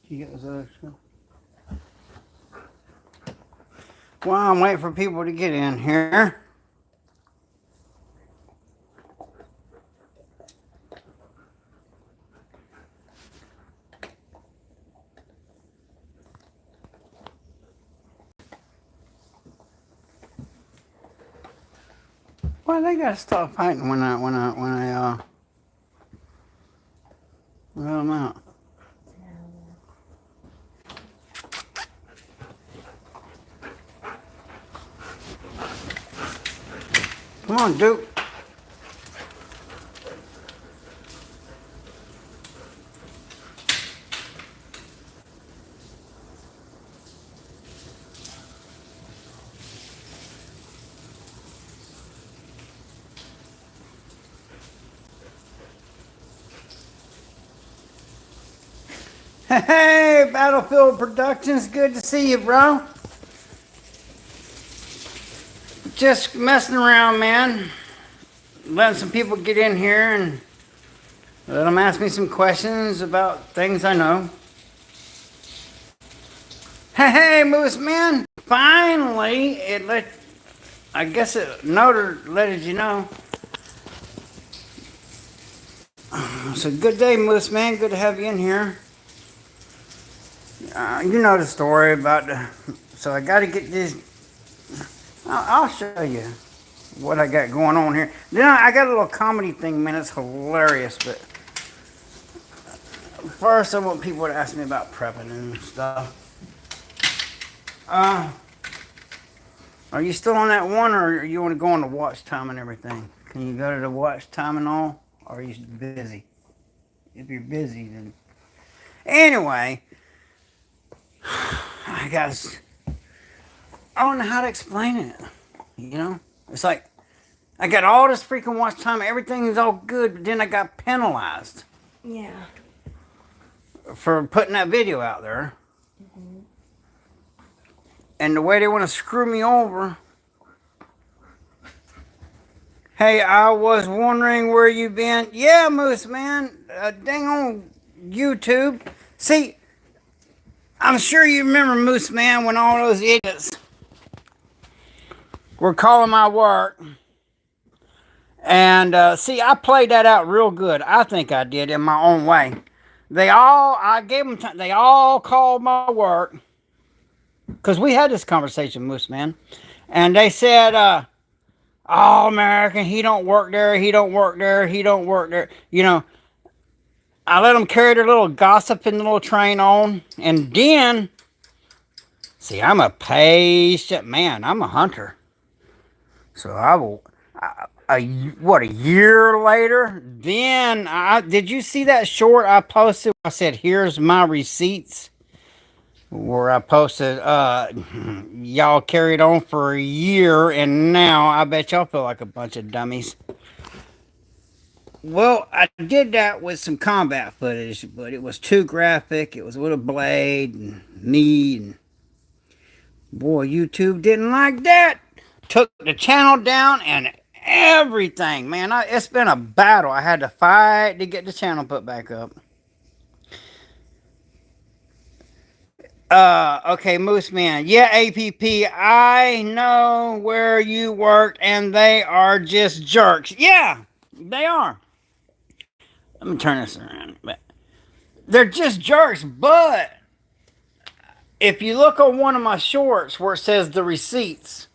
You get those other stuff? Well, I'm waiting for people to get in here. Well, they gotta stop fighting when I let them out. Come on, Duke. Hey, Battlefield Productions, good to see you, bro. Just messing around, man. Letting some people get in here and let them ask me some questions about things I know. Hey, Moose Man. Finally, I guess it letted you know. It's a good day, Moose Man. Good to have you in here. You know the story about so I got to get this. I'll show you what I got going on here. Then I got a little comedy thing, man. It's hilarious. But first, I want people to ask me about prepping and stuff. Are you still on that one, or you want to go on the watch time and everything? Can you go to the watch time and all, or are you busy? If you're busy, then anyway, I don't know how to explain it. You know, it's like I got all this freaking watch time, everything is all good, but then I got penalized. Yeah. For putting that video out there. Mm-hmm. And the way they want to screw me over. Hey, I was wondering where you been. Yeah, Moose Man. Dang on YouTube. See, I'm sure you remember Moose Man when all those idiots were calling my work. And see, I played that out real good. I think I did in my own way. I gave them time. They all called my work. Because we had this conversation, Moose Man. And they said, oh, American, he don't work there. He don't work there. He don't work there. You know, I let them carry their little gossip in the little train on. And then, see, I'm a patient man. I'm a hunter. So I will, a year later? Then, did you see that short I posted? I said, here's my receipts. Where I posted, y'all carried on for a year, and now I bet y'all feel like a bunch of dummies. Well, I did that with some combat footage, but it was too graphic. It was with a blade and me, and boy, YouTube didn't like that. Took the channel down and everything, man. It's been a battle. I had to fight to get the channel put back up. Okay, Moose Man. Yeah, APP, I know where you worked, and they are just jerks. Yeah, they are. Let me turn this around. They're just jerks, but if you look on one of my shorts where it says the receipts,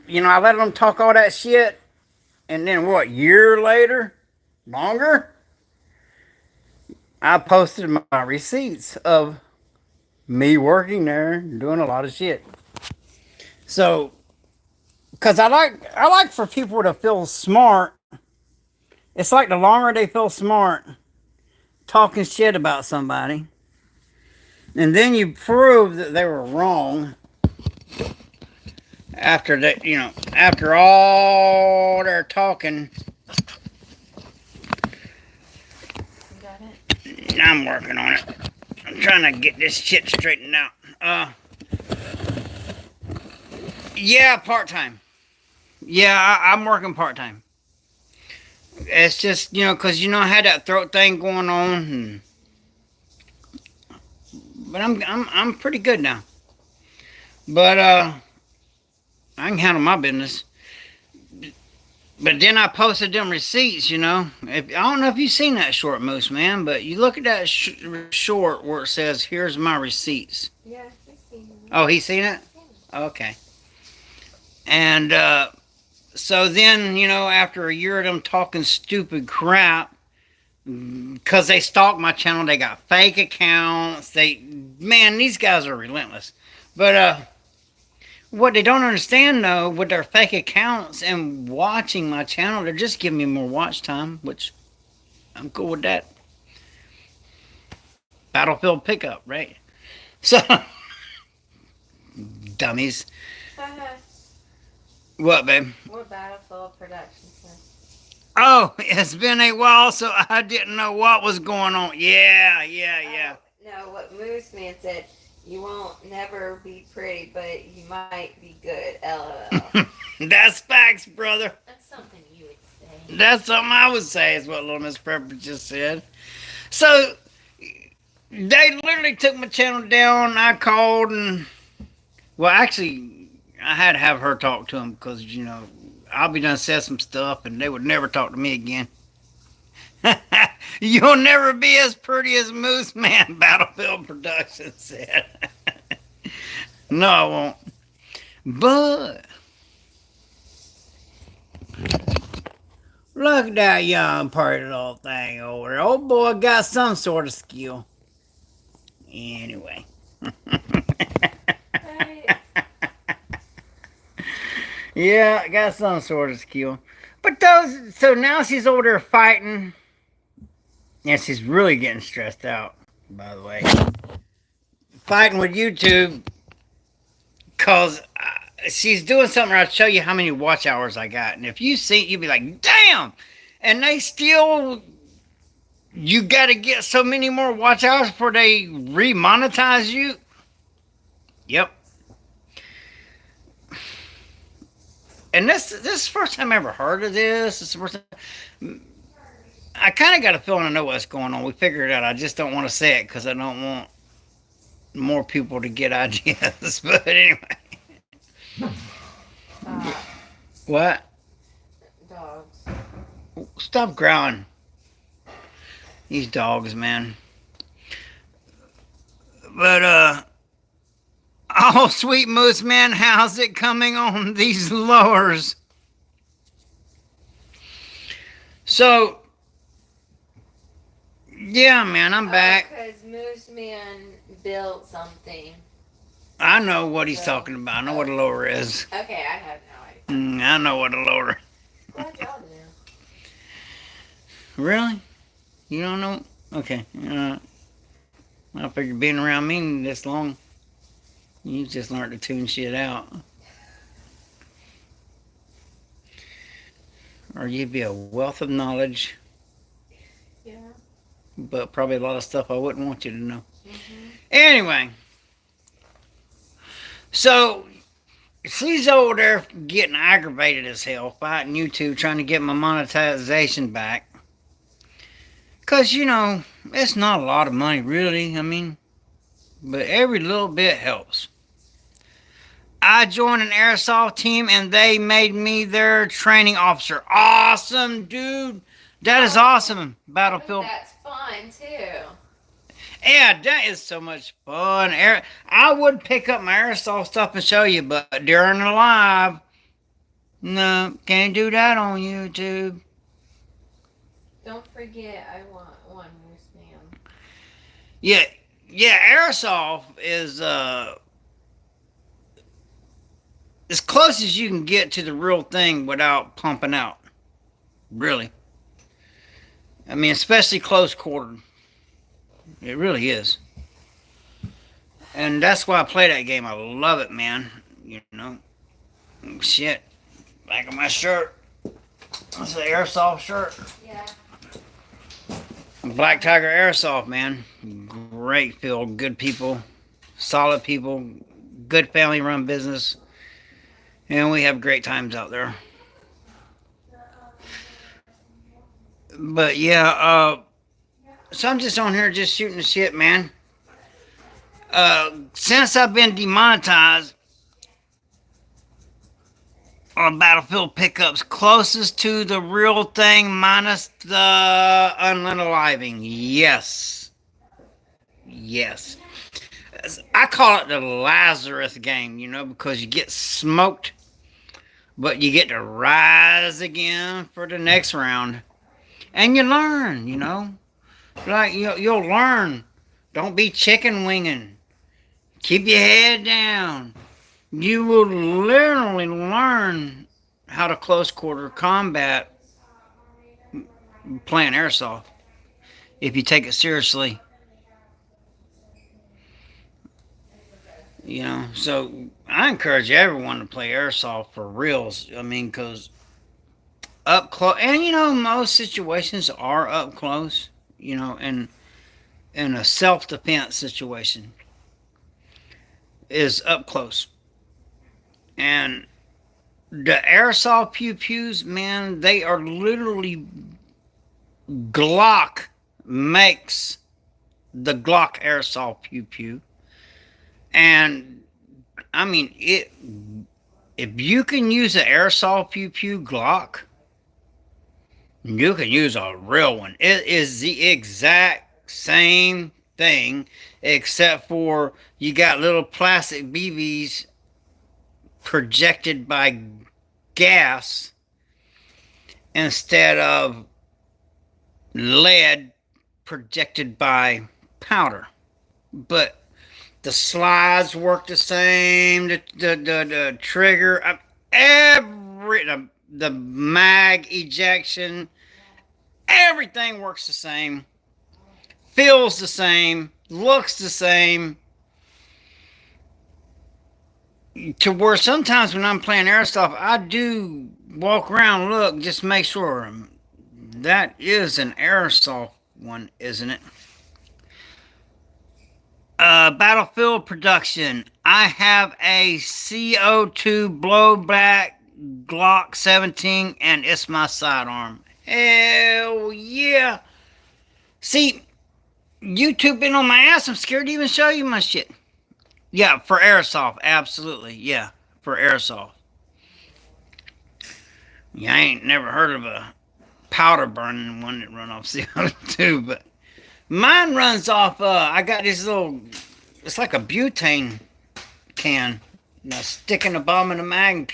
you know, I let them talk all that shit, and then what, year later? Longer? I posted my receipts of me working there, doing a lot of shit. So, because I like for people to feel smart. It's like the longer they feel smart, talking shit about somebody, and then you prove that they were wrong. After that, you know, after all their talking. You got it? I'm working on it. I'm trying to get this shit straightened out. Yeah, part-time. Yeah, I'm working part-time. It's just, you know, because, you know, I had that throat thing going on. And but I'm pretty good now. But I can handle my business. But then I posted them receipts, you know. I don't know if you've seen that short, Moose Man, but you look at that short where it says, "Here's my receipts." Yeah, I've seen it. Oh, he's seen it? Okay. And so then, you know, after a year of them talking stupid crap, because they stalked my channel, they got fake accounts. Man, these guys are relentless. But what they don't understand, though, with their fake accounts and watching my channel, they're just giving me more watch time, which I'm cool with that. Battlefield pickup, right? So, dummies. What, babe? What Battlefield production says. Oh, it's been a while, so I didn't know what was going on. Yeah. No, what Moose Man said, you won't never be pretty, but you might be good. LOL. That's facts, brother. That's something you would say. That's something I would say, is what Little Miss Prepper just said. So, they literally took my channel down. I called and, well, actually, I had to have her talk to them because, you know, I'll be done said some stuff and they would never talk to me again. You'll never be as pretty as Moose Man, Battlefield Productions said. No, I won't. But look at that young pretty little thing over there. Old boy got some sort of skill. Anyway. Yeah, I got some sort of skill. But so now she's over there fighting. Yeah, she's really getting stressed out, by the way. Fighting with YouTube. Because she's doing something where I'll show you how many watch hours I got. And if you see it, you'll be like, damn! And they still, you got to get so many more watch hours before they remonetize you. Yep. And this is the first time I ever heard of this. It's the first time. I kind of got a feeling I know what's going on. We figured it out. I just don't want to say it because I don't want more people to get ideas. But anyway. What? Dogs. Stop growling. These dogs, man. But, oh, sweet Moose Man, how's it coming on these lowers? So, yeah, man, I'm back. Because Moose Man built something. I know what he's talking about. I know what a lower is. Okay, I have no idea. I know what a lower. Glad y'all do. Really? You don't know? Okay. I figured being around me this long, you just learned to tune shit out. Or you'd be a wealth of knowledge. Yeah. But probably a lot of stuff I wouldn't want you to know. Mm-hmm. Anyway. So, she's over there getting aggravated as hell, fighting YouTube, trying to get my monetization back. Because, you know, it's not a lot of money, really. I mean, but every little bit helps. I joined an airsoft team and they made me their training officer. Awesome, dude. That is awesome, Battlefield. That's fun, too. Yeah, that is so much fun. I would pick up my airsoft stuff and show you, but during the live, no, can't do that on YouTube. Don't forget, I want one Moose Man. Yeah, airsoft is as close as you can get to the real thing without pumping out. Really. I mean, especially close quarter. It really is. And that's why I play that game. I love it, man. You know. Shit. Back of my shirt. That's an airsoft shirt. Yeah. Black Tiger Airsoft, man. Great field. Good people. Solid people. Good family run business. And we have great times out there. But yeah, so I'm just on here just shooting the shit, man. Since I've been demonetized on Battlefield pickups, closest to the real thing minus the unliving. Yes. Yes. I call it the Lazarus game, because you get smoked, but you get to rise again for the next round. And you learn, Like, you'll learn. Don't be chicken winging. Keep your head down. You will literally learn how to close quarter combat playing airsoft if you take it seriously. So I encourage everyone to play airsoft for reals. I mean, because up close, and most situations are up close, in a self-defense situation is up close. And the airsoft pew-pews, man, they are literally, Glock makes the Glock airsoft pew-pew. And, I mean, if you can use an airsoft pew-pew Glock, you can use a real one. It is the exact same thing, except for you got little plastic BBs projected by gas instead of lead projected by powder. But the slides work the same, the trigger, the mag ejection, everything works the same, feels the same, looks the same. To where sometimes when I'm playing airsoft, I do walk around, look, just make sure that is an airsoft one, isn't it? Battlefield production. I have a CO2 blowback Glock 17, and it's my sidearm. Hell yeah! See, YouTube been on my ass. I'm scared to even show you my shit. Yeah, for airsoft, absolutely. Yeah, for airsoft. Yeah, I ain't never heard of a powder burning one that run off CO2, but mine runs off, I got this little, it's like a butane can. I stick in the bottom of the mag,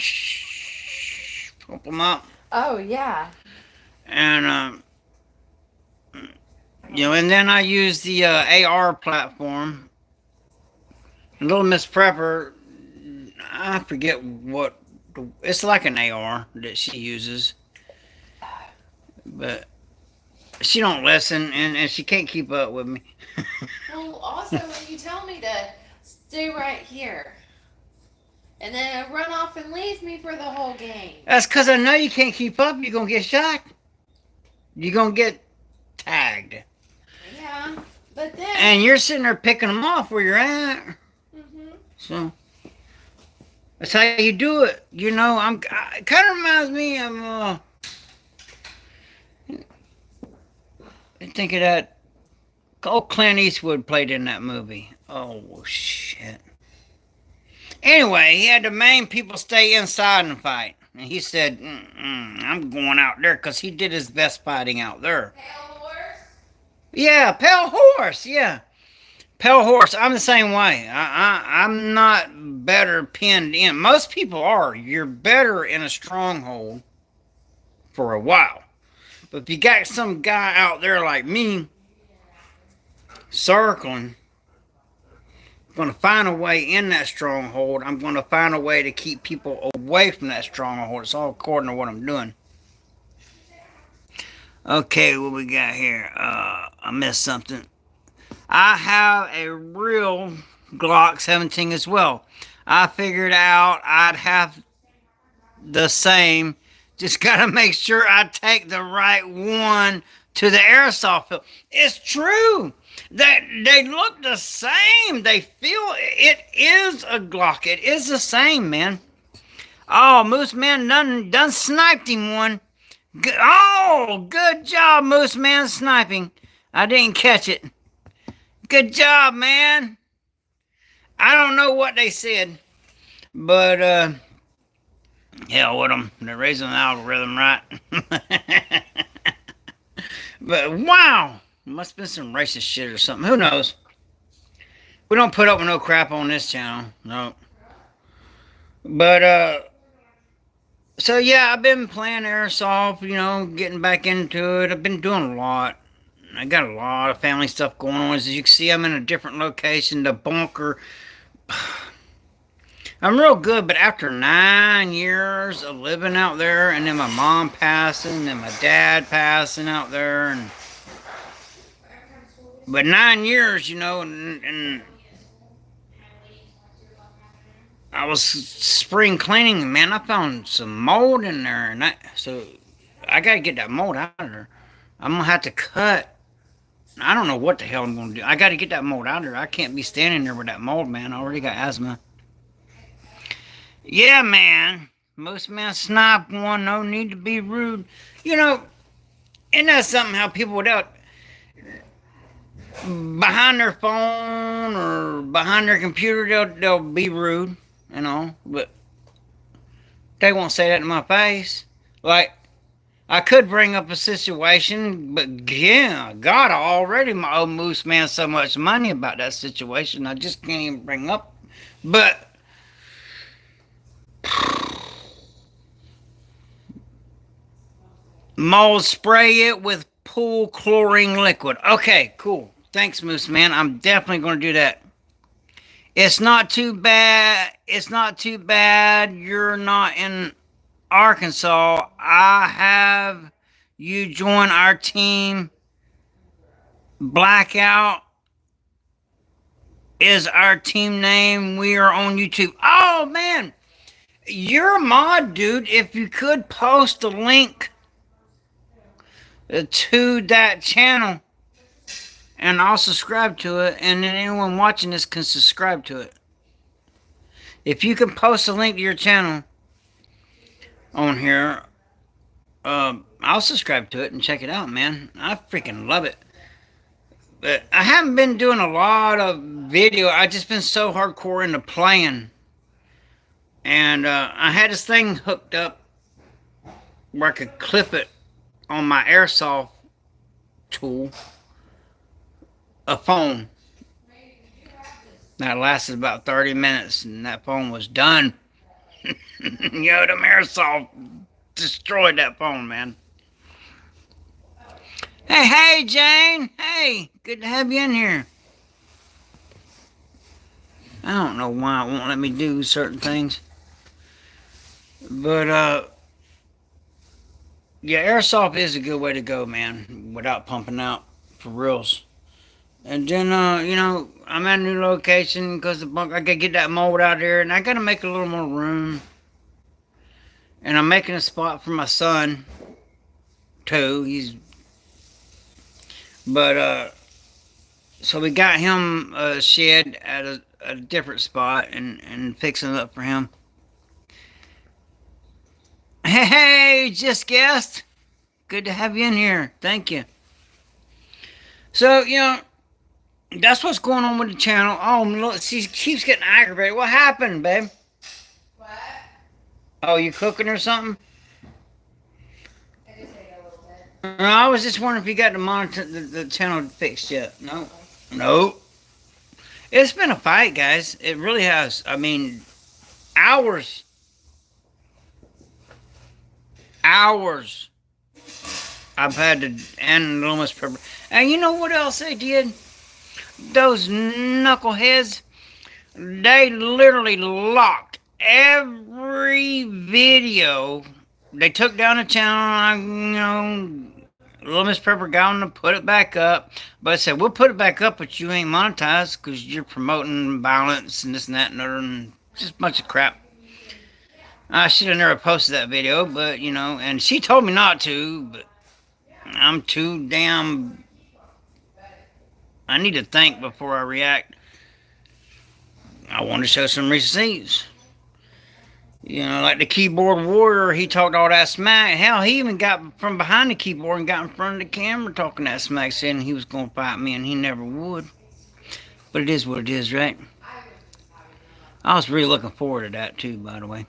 pump them up. Oh, yeah. And, and then I use the AR platform. Little Miss Prepper, I forget what, it's like an AR that she uses. But she don't listen, and she can't keep up with me. Well, also, when you tell me to stay right here, and then run off and leave me for the whole game. That's because I know you can't keep up. You're going to get shot. You're going to get tagged. Yeah, but then... And you're sitting there picking them off where you're at. Mm-hmm. So, that's how you do it. It kind of reminds me of, I think of that, old Clint Eastwood played in that movie. Oh, shit. Anyway, he had the main people stay inside and fight. And he said, I'm going out there, because he did his best fighting out there. Pale horse? Yeah, pale horse, yeah. Pale horse, I'm the same way. I'm not better pinned in. Most people are. You're better in a stronghold for a while. But if you got some guy out there like me, circling, I'm going to find a way in that stronghold. I'm going to find a way to keep people away from that stronghold. It's all according to what I'm doing. Okay, what we got here? I missed something. I have a real Glock 17 as well. I figured out I'd have the same. Just got to make sure I take the right one to the airsoft field. It's true. They look the same. They feel, it is a Glock. It is the same, man. Oh, Moose Man done sniped him one. Good job, Moose Man, sniping. I didn't catch it. Good job, man. I don't know what they said, but hell with them. They're raising the algorithm right. But wow, must have been some racist shit or something. Who knows? We don't put up with no crap on this channel. No. But so yeah, I've been playing airsoft, you know, getting back into it. I've been doing a lot. I got a lot of family stuff going on. As you can see, I'm in a different location, the bunker. I'm real good, but after 9 years of living out there, and then my mom passing, and my dad passing out there, and but 9 years, you know, and I was spring cleaning, man. I found some mold in there, and so I gotta get that mold out of there. I'm gonna have to cut. I don't know what the hell I'm gonna do. I gotta get that mold out of there. I can't be standing there with that mold, man. I already got asthma. Yeah, man. Most men snipe one. No need to be rude. You know, isn't that something how people without behind their phone or behind their computer, they'll be rude, you know, but they won't say that to my face. Like, I could bring up a situation, but yeah, God, I already owe Moose Man so much money about that situation. I just can't even bring up. But mold spray it with pool chlorine liquid. Okay, cool. Thanks, Moose Man. I'm definitely going to do that. It's not too bad. It's not too bad you're not in Arkansas. I have you join our team. Blackout is our team name. We are on YouTube. Oh, man. You're a mod, dude. If you could post a link to that channel, and I'll subscribe to it, and then anyone watching this can subscribe to it. If you can post a link to your channel on here, I'll subscribe to it and check it out, man. I freaking love it. But I haven't been doing a lot of video. I just been so hardcore into playing. And I had this thing hooked up where I could clip it on my airsoft tool, a phone. That lasted about 30 minutes, and that phone was done. Yo, them airsoft destroyed that phone, man. Hey, Jane. Hey, good to have you in here. I don't know why it won't let me do certain things. But, yeah, airsoft is a good way to go, man, without pumping out for reals. And then, you know, I'm at a new location because the bunker, I gotta get that mold out there, and I gotta make a little more room. And I'm making a spot for my son, too. So we got him a shed at a different spot and fixing it up for him. Hey, just guessed. Good to have you in here. Thank you. So, you know, that's what's going on with the channel. Oh, look, she keeps getting aggravated. What happened, babe? What? Oh, you cooking or something? I just ate a little bit. No, I was just wondering if you got the channel fixed yet. No. No. It's been a fight, guys. It really has. I mean, hours. Hours. I've had to end Loomis Pepper. And you know what else they did? Those knuckleheads, they literally locked every video. They took down the channel, you know, Loomis Pepper got them to put it back up. But I said, we'll put it back up, but you ain't monetized because you're promoting violence and this and that and other, and just a bunch of crap. I should have never posted that video, but, you know, and she told me not to, but I'm too damn... I need to think before I react. I want to show some receipts. You know, like the keyboard warrior, he talked all that smack. Hell, he even got from behind the keyboard and got in front of the camera talking that smack, saying he was going to fight me, and he never would. But it is what it is, right? I was really looking forward to that too, by the way.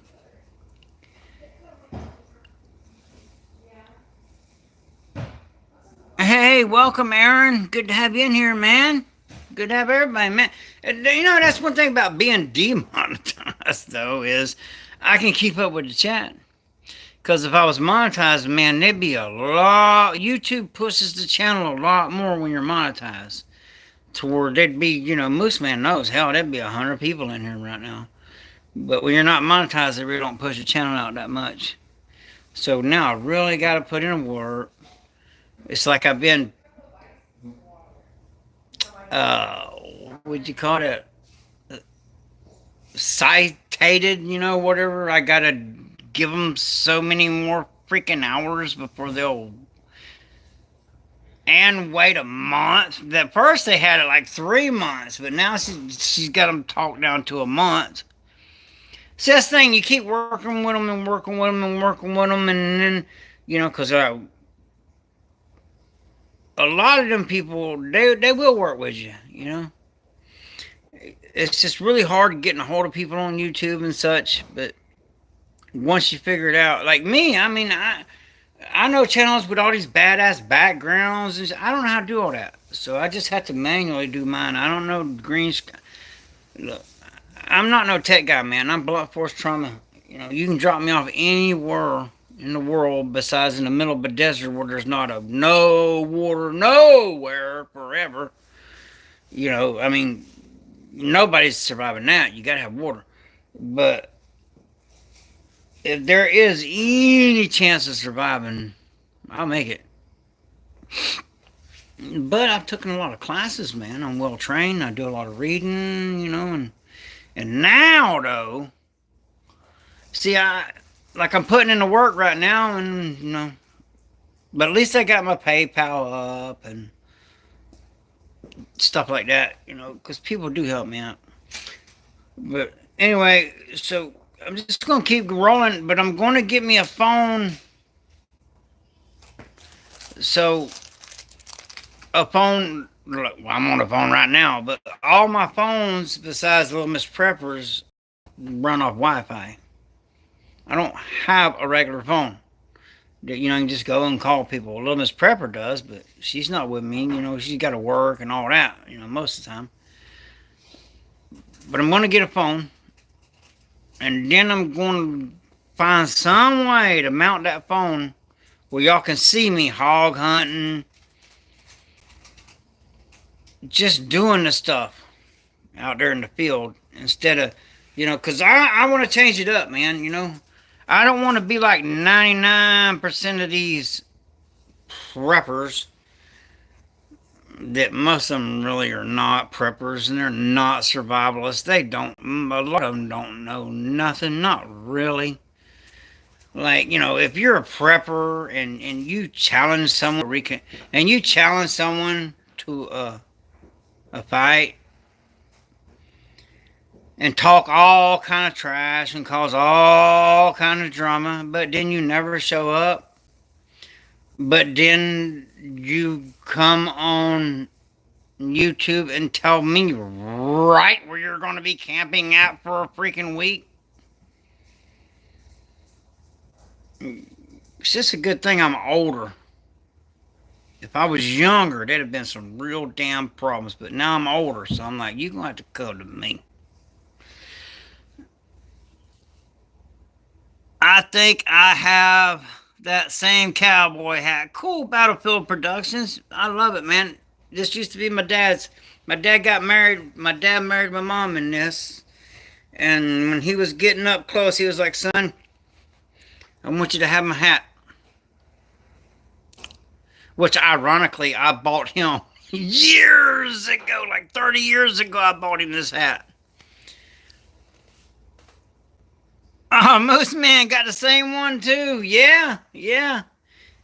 Hey, welcome, Aaron. Good to have you in here, man. Good to have everybody, man. You know, that's one thing about being demonetized, though, is I can keep up with the chat. Because if I was monetized, man, there'd be a lot. YouTube pushes the channel a lot more when you're monetized. To where there'd be, you know, Moose Man knows, hell, there'd be 100 people in here right now. But when you're not monetized, they really don't push the channel out that much. So now I really got to put in work. It's like I've been, what would you call it? Cited, you know, whatever. I got to give them so many more freaking hours before they'll. And wait a month. At first they had it like 3 months, but now she's got them talked down to a month. See, that's the thing. You keep working with them and working with them and working with them, and then, you know, because a lot of them people, they will work with you, you know. It's just really hard getting a hold of people on YouTube and such, but once you figure it out, like me, I mean, I know channels with all these badass backgrounds, and I don't know how to do all that, so I just have to manually do mine. I don't know green sky. Look, I'm not no tech guy, man. I'm blunt force trauma. You know, you can drop me off anywhere in the world besides in the middle of a desert where there's no water nowhere forever. You know, I mean, nobody's surviving that. You gotta have water. But if there is any chance of surviving, I'll make it. But I've taken a lot of classes, man. I'm well trained. I do a lot of reading, you know, and now though, see, I'm putting in the work right now, and you know, but at least I got my PayPal up and stuff like that, you know, because people do help me out. But anyway, so I'm just gonna keep rolling, but I'm gonna get me a phone. So a phone. Well, I'm on a phone right now, but all my phones besides Little Miss Prepper's run off Wi-Fi. I don't have a regular phone. You know, I can just go and call people. Little Miss Prepper does, but she's not with me. You know, she's got to work and all that, you know, most of the time. But I'm going to get a phone. And then I'm going to find some way to mount that phone where y'all can see me hog hunting. Just doing the stuff out there in the field instead of, you know, because I want to change it up, man, you know. I don't want to be like 99% of these preppers that most of them really are not preppers and they're not survivalists. They don't, a lot of them don't know nothing, not really. Like, you know, if you're a prepper and you challenge someone, and you challenge someone to a fight, and talk all kind of trash and cause all kind of drama, but then you never show up. But then you come on YouTube and tell me right where you're going to be camping at for a freaking week. It's just a good thing I'm older. If I was younger, there'd have been some real damn problems. But now I'm older, so I'm like, you're going to have to come to me. I think I have that same cowboy hat. Cool Battlefield Productions. I love it, man. This used to be my dad's. My dad got married. My dad married my mom in this. And when he was getting up close, he was like, son, I want you to have my hat. Which, ironically, I bought him years ago. Like 30 years ago, I bought him this hat. Oh, Moose Man got the same one too. Yeah.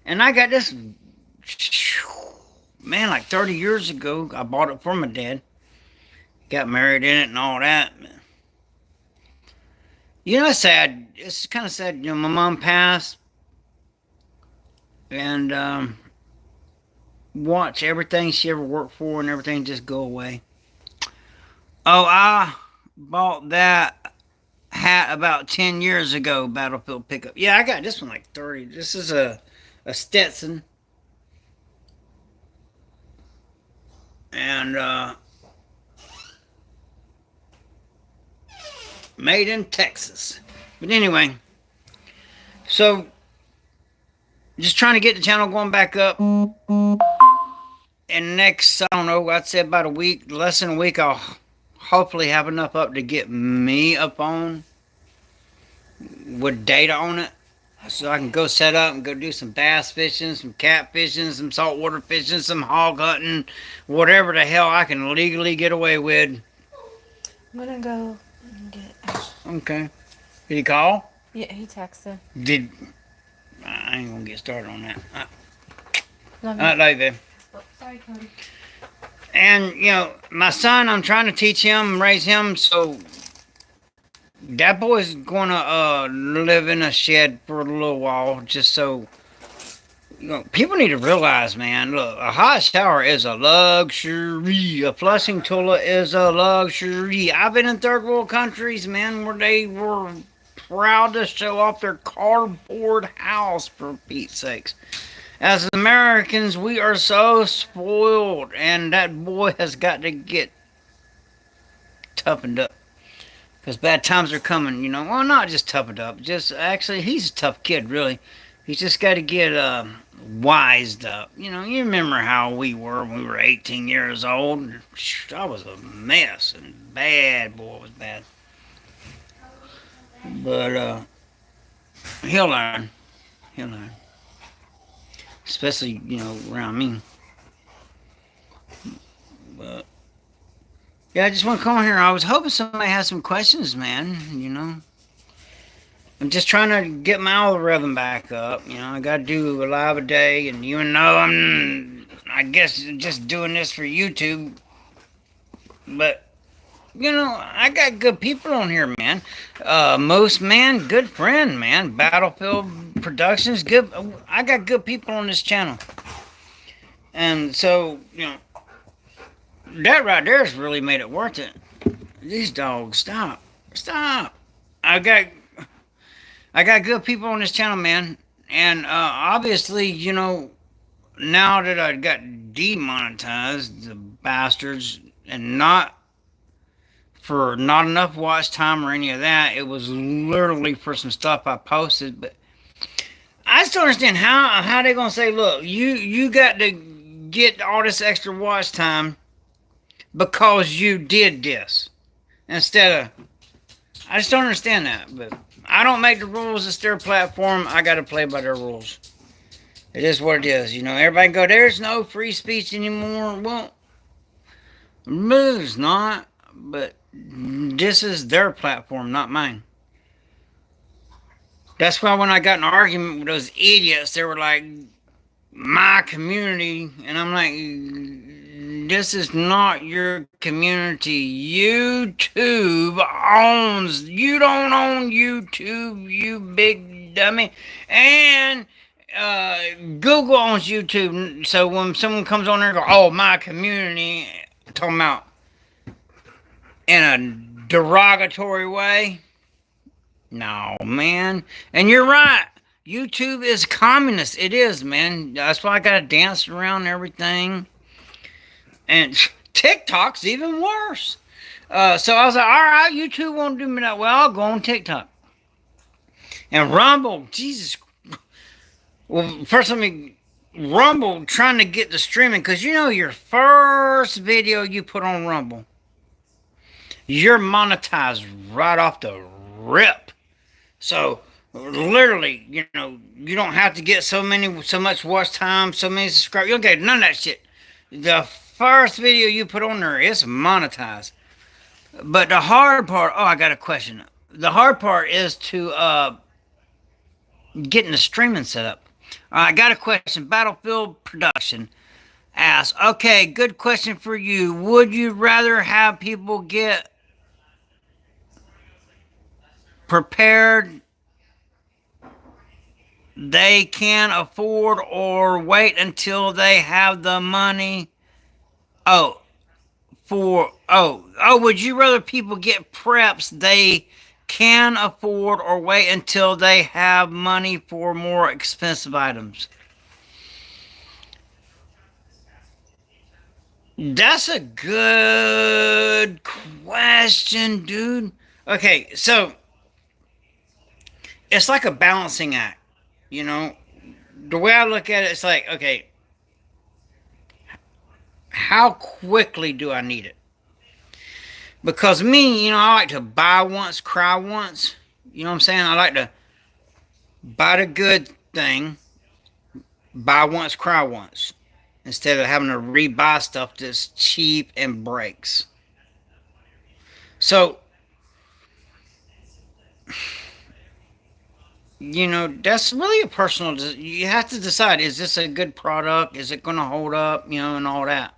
And I got this, man, like 30 years ago. I bought it for my dad. Got married in it and all that. You know, it's sad. It's kind of sad. You know, my mom passed. And watch everything she ever worked for and everything just go away. Oh, I bought that hat about 10 years ago, Battlefield pickup. Yeah, I got this one like 30. This is a Stetson. And made in Texas. But anyway, so just trying to get the channel going back up. And next, I don't know, I'd say about a week, less than a week, I'll hopefully have enough up to get me up on with data on it. So I can go set up and go do some bass fishing, some cat fishing, some saltwater fishing, some hog hunting, whatever the hell I can legally get away with. I'm gonna go and get Ash. Okay. Did he call? Yeah, he texted. Did I ain't gonna get started on that. Love you. Love you, babe. Oh, sorry, Cody. And you know, my son, I'm trying to teach him, raise him, so that boy's gonna live in a shed for a little while, just so you know. People need to realize, man. Look, a hot shower is a luxury. A flushing toilet is a luxury. I've been in third world countries, man, where they were proud to show off their cardboard house, for Pete's sakes. As Americans, we are so spoiled, and that boy has got to get toughened up. Because bad times are coming, you know. Well, not just toughened up. Just, actually, he's a tough kid, really. He's just got to get wised up. You know, you remember how we were when we were 18 years old. I was a mess, and bad, boy, was bad. But, he'll learn. He'll learn. Especially, you know, around me. But yeah, I just want to come on here. I was hoping somebody had some questions, man. You know, I'm just trying to get my algorithm back up. You know, I got to do a live a day, and even though I guess, just doing this for YouTube, but you know, I got good people on here, man. Moose, man, good friend, man. Battlefield Productions, good. I got good people on this channel, and so you know, that right there has really made it worth it. These dogs, stop. I got good people on this channel, man, and obviously, you know, now that I got demonetized, the bastards, and not for not enough watch time or any of that. It was literally for some stuff I posted, but I just don't understand how they gonna say, look, you got to get all this extra watch time because you did this instead of. I just don't understand that, but I don't make the rules. It's their platform. I got to play by their rules. It is what it is. You know, everybody go, there's no free speech anymore. Well, there's not, but this is their platform, not mine. That's why when I got in an argument with those idiots, they were like, my community, and I'm like, this is not your community. YouTube owns, you don't own YouTube, you big dummy. And Google owns YouTube. So when someone comes on there and goes, oh, my community, talking about in a derogatory way, no, man. And you're right. YouTube is communist. It is, man. That's why I gotta dance around everything. And TikTok's even worse. So I was like, all right, YouTube won't do me that well. I'll go on TikTok. And Rumble, Jesus. Well, first let me, Rumble trying to get the streaming, because you know your first video you put on Rumble, you're monetized right off the rip. So literally, you know, you don't have to get so much watch time, so many subscribers. You don't get none of that shit. The first video you put on there is monetized. But the hard part, oh, I got a question. The hard part is to getting the streaming set up. I got a question. Battlefield Production asks, okay, good question for you. Would you rather have people get prepared they can afford, or wait until they have the money? Would you rather people get preps they can afford or wait until they have money for more expensive items? That's a good question, dude. Okay, so it's like a balancing act, you know? The way I look at it, it's like, okay, how quickly do I need it? Because me, I like to buy once, cry once. You know what I'm saying? I like to buy the good thing, buy once, cry once, instead of having to rebuy stuff that's cheap and breaks. So, that's really a personal. You have to decide: is this a good product? Is it going to hold up? And all that.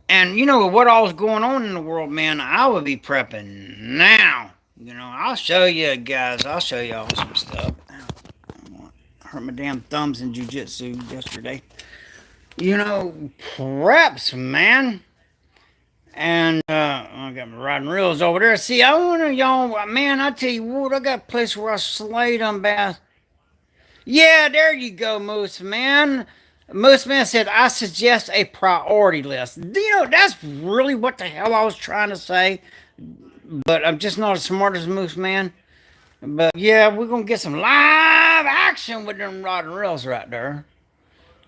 And what all's going on in the world, man. I would be prepping now. I'll show you guys. I'll show y'all some stuff. I hurt my damn thumbs in jujitsu yesterday. Preps, man. And I got my riding reels over there. See, I want to, y'all, man, I tell you what, I got a place where I slay them bass. Yeah, there you go, Moose Man. Moose Man said, I suggest a priority list. That's really what the hell I was trying to say. But I'm just not as smart as Moose Man. But yeah, we're going to get some live action with them rod and reels right there.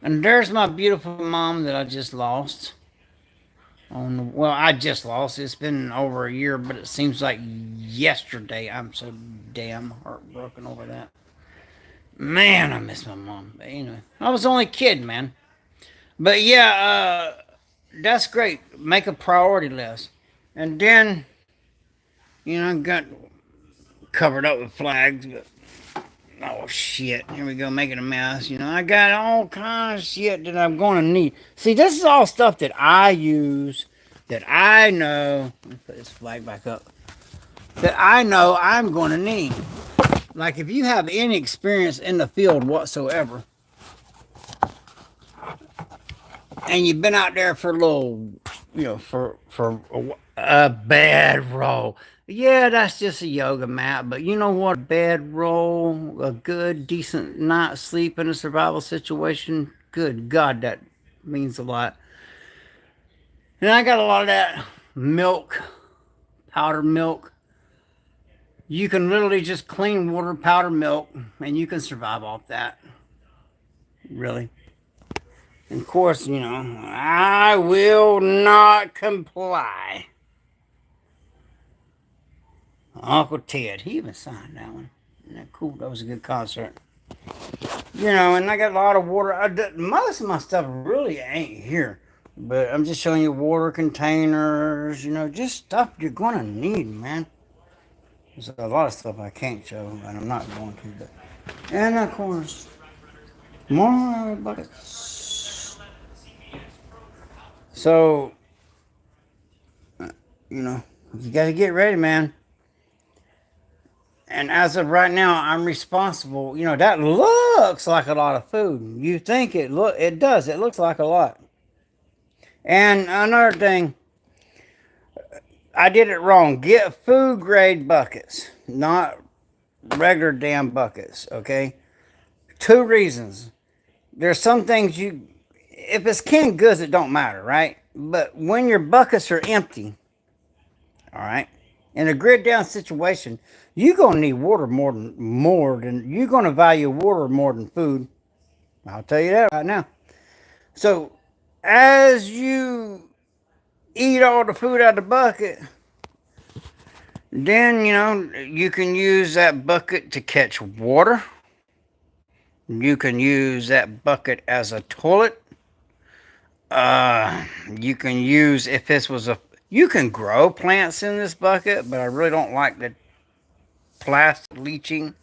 And there's my beautiful mom that I just lost. I just lost. It's been over a year, but it seems like yesterday. I'm so damn heartbroken over that. Man, I miss my mom. But anyway, I was only a kid, man. But yeah, that's great. Make a priority list. And then, I got covered up with flags, but oh shit, here we go, making a mess. I got all kinds of shit that I'm going to need. See, this is all stuff that I use, that I know. Let me put this flag back up. That I know I'm going to need. Like if you have any experience in the field whatsoever, and you've been out there for a little, for a bad roll. Yeah, that's just a yoga mat, but you know what? A bad roll, a good, decent night's sleep in a survival situation, good God, that means a lot. And I got a lot of that milk, powdered milk. You can literally just clean water, powder milk, and you can survive off that. Really. And of course, I will not comply. Uncle Ted, he even signed that one. Isn't that cool? That was a good concert. And I got a lot of water. Most of my stuff really ain't here. But I'm just showing you water containers, just stuff you're going to need, man. There's a lot of stuff I can't show, and I'm not going to. But, and of course, more buckets. So, you got to get ready, man. And as of right now, I'm responsible. That looks like a lot of food. You think it does. It looks like a lot. And another thing, I did it wrong. Get food grade buckets, not regular damn buckets, okay? 2 reasons. There's some things if it's canned goods, it don't matter, right? But when your buckets are empty, all right, in a grid down situation, you're going to need water more than you're going to value water more than food. I'll tell you that right now. So as you eat all the food out of the bucket, then you can use that bucket to catch water. You can use that bucket as a toilet. You can use, if this was you can grow plants in this bucket, but I really don't like the plastic leaching.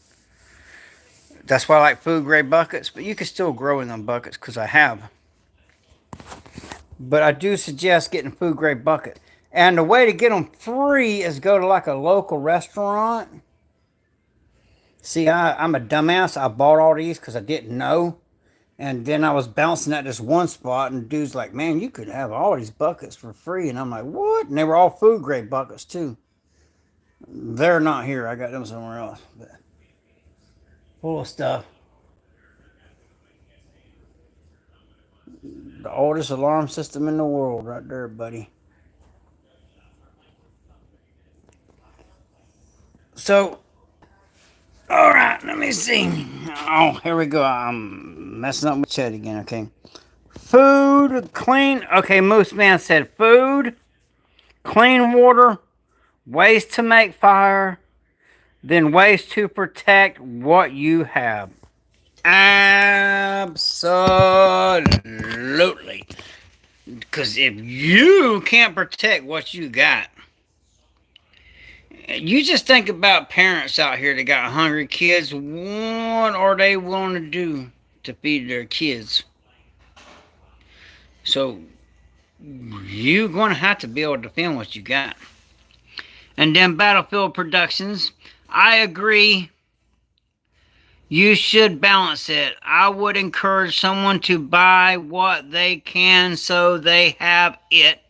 That's why I like food grade buckets, but you can still grow in them buckets because I have. But I do suggest getting food grade bucket. And the way to get them free is go to like a local restaurant. See, I'm a dumbass. I bought all these because I didn't know. And then I was bouncing at this one spot, and the dude's like, man, you could have all these buckets for free. And I'm like, what? And they were all food grade buckets too. They're not here. I got them somewhere else. But full of stuff. The oldest alarm system in the world, right there, buddy. So, all right, let me see. Oh, here we go. I'm messing up with chat again. Okay. Food, clean. Okay, Moose Man said food, clean water, ways to make fire, then ways to protect what you have. Absolutely. Because if you can't protect what you got, you just think about parents out here that got hungry kids. What are they willing to do to feed their kids? So you're going to have to be able to defend what you got. And then Battlefield Productions, I agree. You should balance it. I would encourage someone to buy what they can so they have it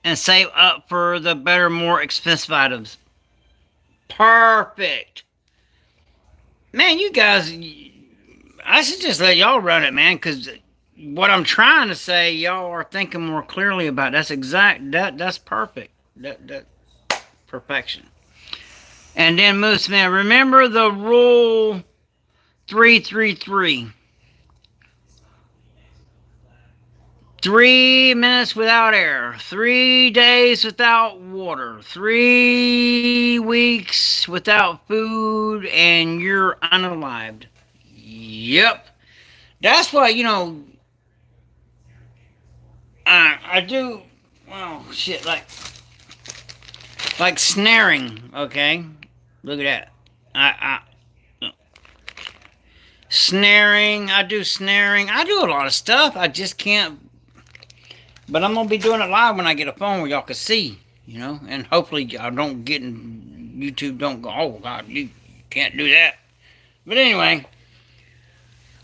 and save up for the better, more expensive items. Perfect. Man, you guys, I should just let y'all run it, man, because what I'm trying to say, y'all are thinking more clearly about. That's perfect. That perfection. And then Moose Man, remember the rule 333. 3 minutes without air, 3 days without water, 3 weeks without food, and you're unalived. Yep. That's why, I do, well, shit, like snaring, okay? Look at that. Snaring, I do a lot of stuff. I just can't. But I'm going to be doing it live when I get a phone where y'all can see, and hopefully I don't get in YouTube, don't go, oh God, you can't do that. But anyway,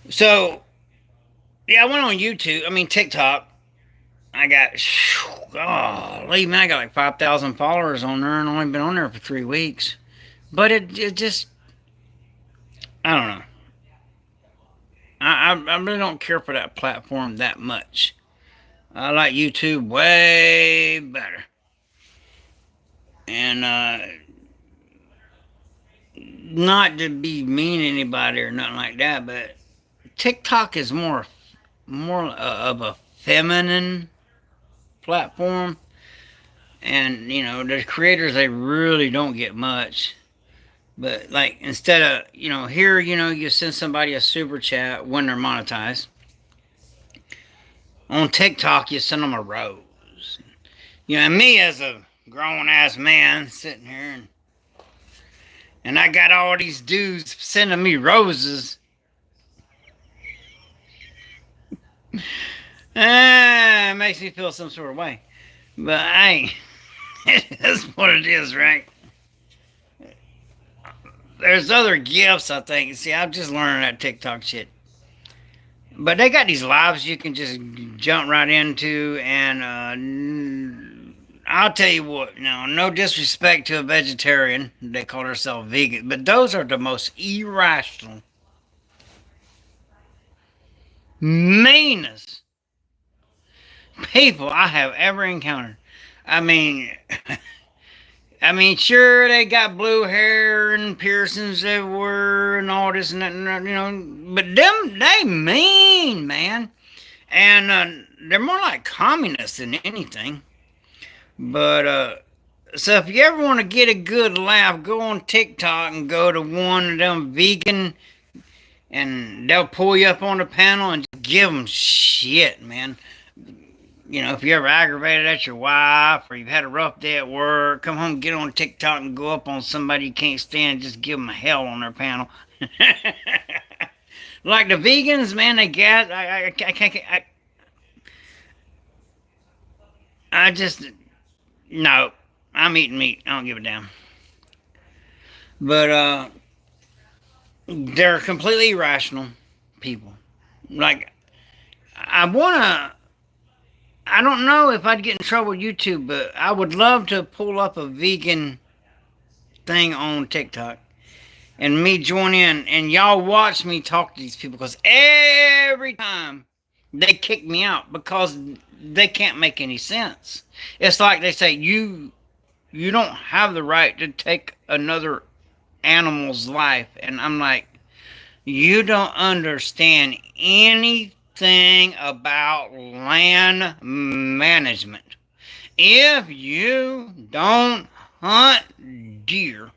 so, yeah, I went on YouTube, TikTok. I got, golly, man, I got like 5,000 followers on there and only been on there for 3 weeks. But it just, I don't know. I really don't care for that platform that much. I like YouTube way better. And not to be mean to anybody or nothing like that, but TikTok is more of a feminine platform. And, the creators, they really don't get much. But, like, instead of, here, you send somebody a super chat when they're monetized. On TikTok, you send them a rose. And me as a grown-ass man sitting here, and I got all these dudes sending me roses. It makes me feel some sort of way. But, hey, that's what it is, right? There's other gifts, I think. See, I'm just learning that TikTok shit. But they got these lives you can just jump right into, and I'll tell you what, no disrespect to a vegetarian, they call themselves vegan, but those are the most irrational, meanest people I have ever encountered. Sure, they got blue hair and piercings everywhere and all this and that, but them, they mean, man. And they're more like communists than anything. But, so if you ever want to get a good laugh, go on TikTok and go to one of them vegan, and they'll pull you up on the panel and just give them shit, man. If you're ever aggravated at your wife or you've had a rough day at work, come home, get on TikTok and go up on somebody you can't stand and just give them a hell on their panel. Like the vegans, man, they gas. No, I'm eating meat. I don't give a damn. But they're completely irrational people. Like, I don't know if I'd get in trouble with YouTube, but I would love to pull up a vegan thing on TikTok and me join in, and y'all watch me talk to these people, because every time they kick me out because they can't make any sense. It's like they say, you don't have the right to take another animal's life. And I'm like, you don't understand anything about land management. If you don't hunt deer,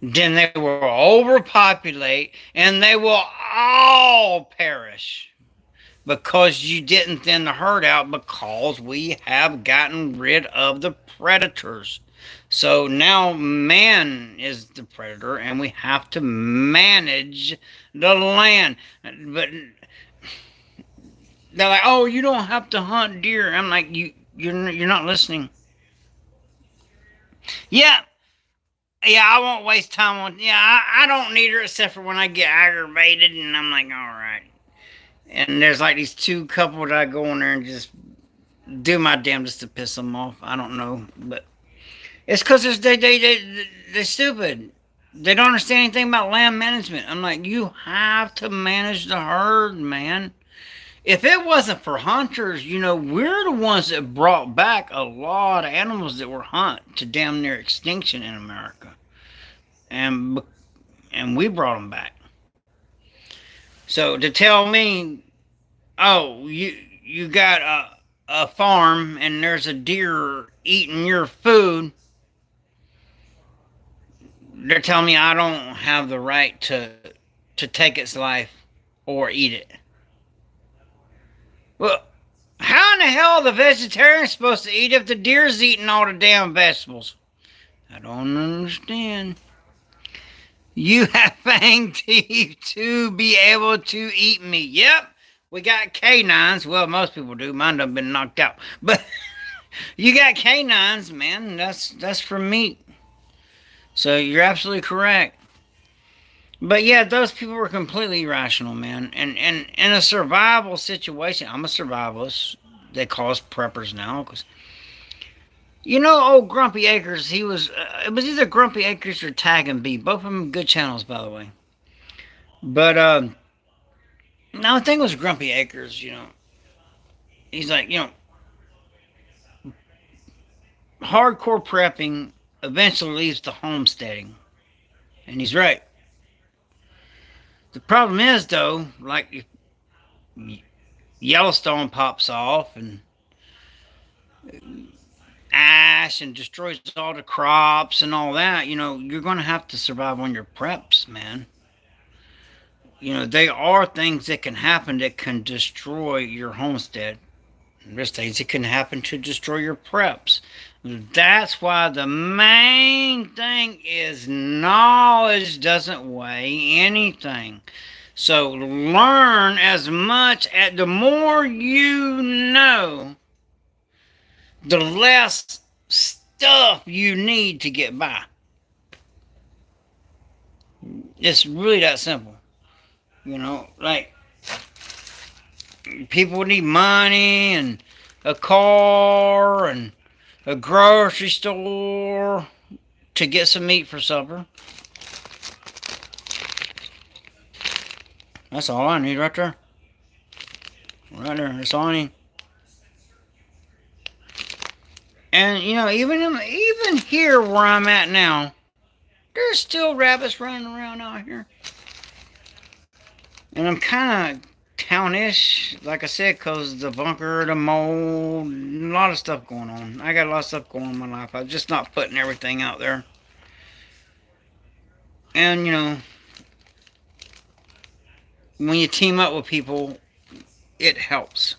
then they will overpopulate and they will all perish because you didn't thin the herd out, because we have gotten rid of the predators. So now man is the predator and we have to manage the land. But they're like, oh, you don't have to hunt deer. I'm like, you're not listening. Yeah, yeah, I won't waste time on. Yeah, I don't need her except for when I get aggravated, and I'm like, all right. And there's like these two couple that I go in there and just do my damnedest to piss them off. I don't know, but it's because they're stupid. They don't understand anything about land management. I'm like, you have to manage the herd, man. If it wasn't for hunters, we're the ones that brought back a lot of animals that were hunt to damn near extinction in America, and we brought them back. So to tell me, oh, you got a farm and there's a deer eating your food, they're telling me I don't have the right to take its life or eat it. Well, how in the hell are the vegetarians supposed to eat if the deer's eating all the damn vegetables? I don't understand. You have fang teeth to be able to eat me. Yep, we got canines. Well, most people do. Mine done been knocked out. But you got canines, man. That's for meat. So you're absolutely correct. But yeah, those people were completely irrational, man. And in a survival situation, I'm a survivalist. They call us preppers now, because old Grumpy Acres, it was either Grumpy Acres or Tag and B. Both of them good channels, by the way. But no, I think it was Grumpy Acres. He's like, hardcore prepping eventually leads to homesteading, and he's right. The problem is, though, like if Yellowstone pops off and ash and destroys all the crops and all that, you're going to have to survive on your preps, man. They are things that can happen that can destroy your homestead. There's things that can happen to destroy your preps. That's why the main thing is knowledge doesn't weigh anything. So learn as much. The more you know, the less stuff you need to get by. It's really that simple. Like people need money and a car and a grocery store to get some meat for supper. That's all I need right there. Right there. That's all I need. And even here where I'm at now, there's still rabbits running around out here. And I'm kind of townish, like I said, because the bunker, the mold, a lot of stuff going on. I got a lot of stuff going on in my life. I'm just not putting everything out there. And, when you team up with people, it helps.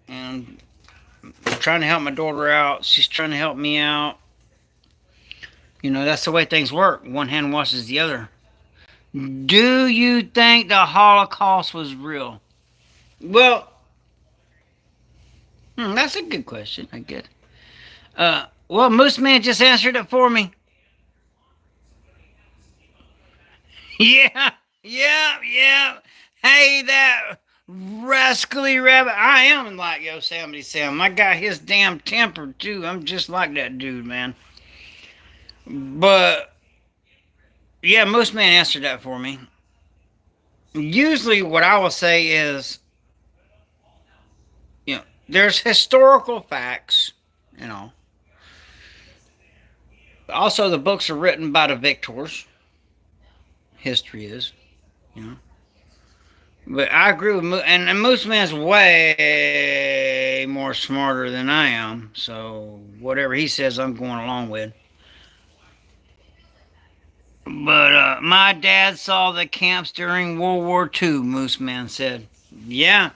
And I'm trying to help my daughter out. She's trying to help me out. That's the way things work. One hand washes the other. Do you think the Holocaust was real? Well, that's a good question, I guess. Well, Moose Man just answered it for me. Yeah. Hey, that rascally rabbit. I am like Yosemite Sam. I got his damn temper, too. I'm just like that dude, man. But yeah, Moose Man answered that for me. Usually, what I will say is, there's historical facts, you know. Also, the books are written by the victors. History is, you know. But I agree with Moose, and Moose Man's way more smarter than I am. So whatever he says, I'm going along with. But my dad saw the camps during World War II, Moose Man said. Yeah.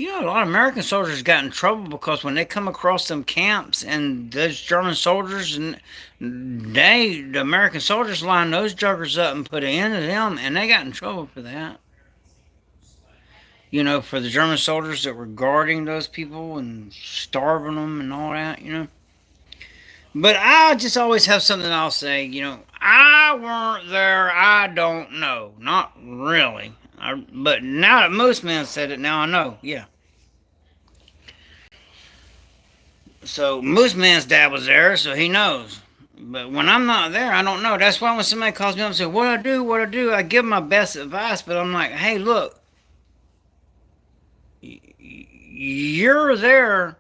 A lot of American soldiers got in trouble because when they come across them camps and those German soldiers, and the American soldiers lined those joggers up and put an end to them, and they got in trouble for that. For the German soldiers that were guarding those people and starving them and all that, But I just always have something I'll say, I weren't there, I don't know. Not really. But now that Moose Man said it, now I know, yeah. So Moose Man's dad was there, so he knows. But when I'm not there, I don't know. That's why when somebody calls me up and says, what do, I give them my best advice, but I'm like, hey, look, you're there.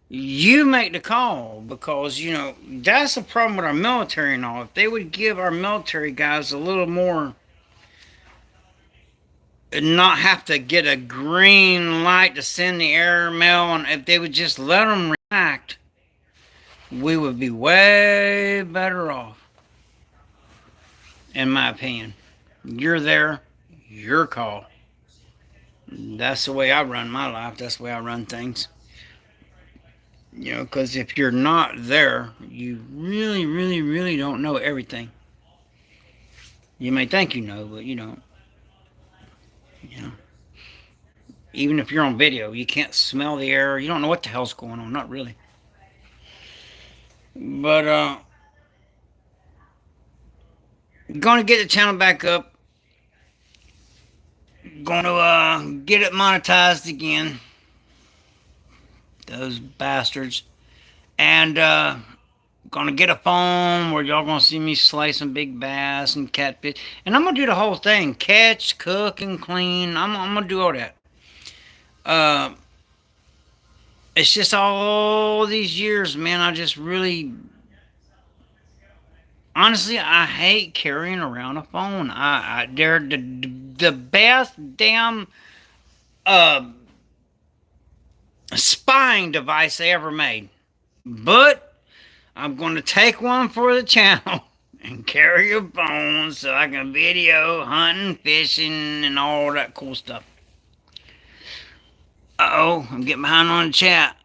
You make the call because, that's the problem with our military and all. If they would give our military guys a little more, and not have to get a green light to send the air mail, and if they would just let them react, we would be way better off, in my opinion. You're there, your call. That's the way I run my life. That's the way I run things. Because if you're not there, you really, really, really don't know everything. You may think you know, but you don't. Even if you're on video, you can't smell the air. You don't know what the hell's going on. Not really. But, going to get the channel back up. Going to, get it monetized again. Those bastards. And gonna get a phone where y'all gonna see me slay some big bass and catfish. And I'm gonna do the whole thing. Catch, cook, and clean. I'm gonna do all that. It's just all these years, man. I just really, honestly, I hate carrying around a phone. They're the best damn spying device they ever made. But I'm going to take one for the channel and carry a phone so I can video hunting, fishing, and all that cool stuff. Uh-oh, I'm getting behind on the chat.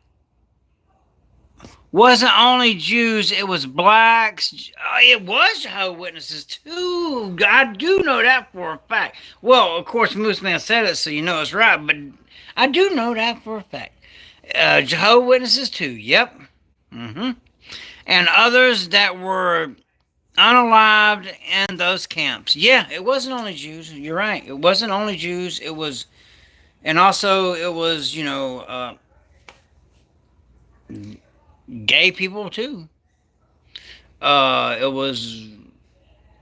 Wasn't only Jews, it was blacks. It was Jehovah's Witnesses too. I do know that for a fact. Well, of course, Moose Man said it, so you know it's right, but I do know that for a fact. Jehovah's Witnesses too, yep. And others that were unalived in those camps. Yeah, it wasn't only Jews. You're right. It wasn't only Jews. It was, and also it was, gay people too. It was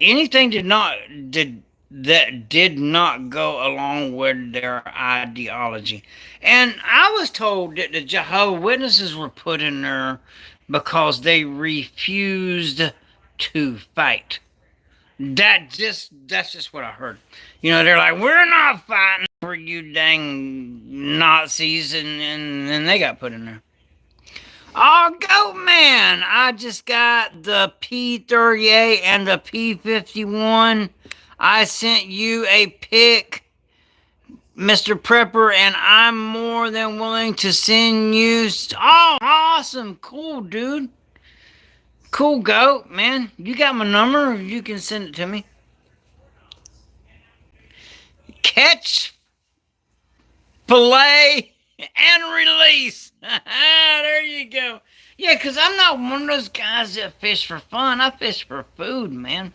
anything that did not go along with their ideology. And I was told that the Jehovah's Witnesses were put in there because they refused to fight. That's just what I heard. They're like, we're not fighting for you dang Nazis, and then they got put in there. Oh, Goat Man, I just got the P38 and the P51. I sent you a pic, Mr. Prepper, and I'm more than willing to send you. Oh, awesome. Cool, dude. Cool, Goat, man. You got my number? You can send it to me. Catch, fillet, and release. There you go. Yeah, because I'm not one of those guys that fish for fun. I fish for food, man.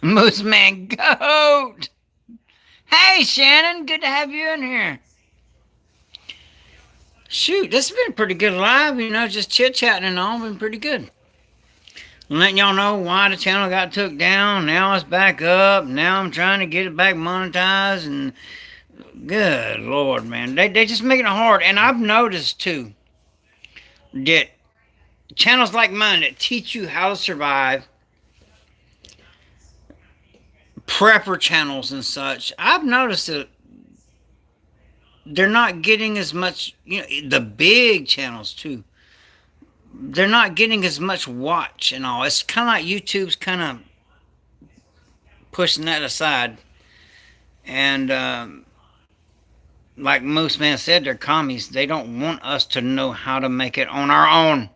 Moose Man Goat. Hey, Shannon. Good to have you in here. Shoot, this has been a pretty good live. Just chit-chatting and all. Been pretty good. letting y'all know why the channel got took down. Now it's back up. Now I'm trying to get it back monetized. And good Lord, man. They just making it hard. And I've noticed, too, that channels like mine that teach you how to survive, prepper channels and such, I've noticed that they're not getting as much, the big channels, too. They're not getting as much watch and all. It's kind of like YouTube's kind of pushing that aside. And like Moose Man said, they're commies. They don't want us to know how to make it on our own.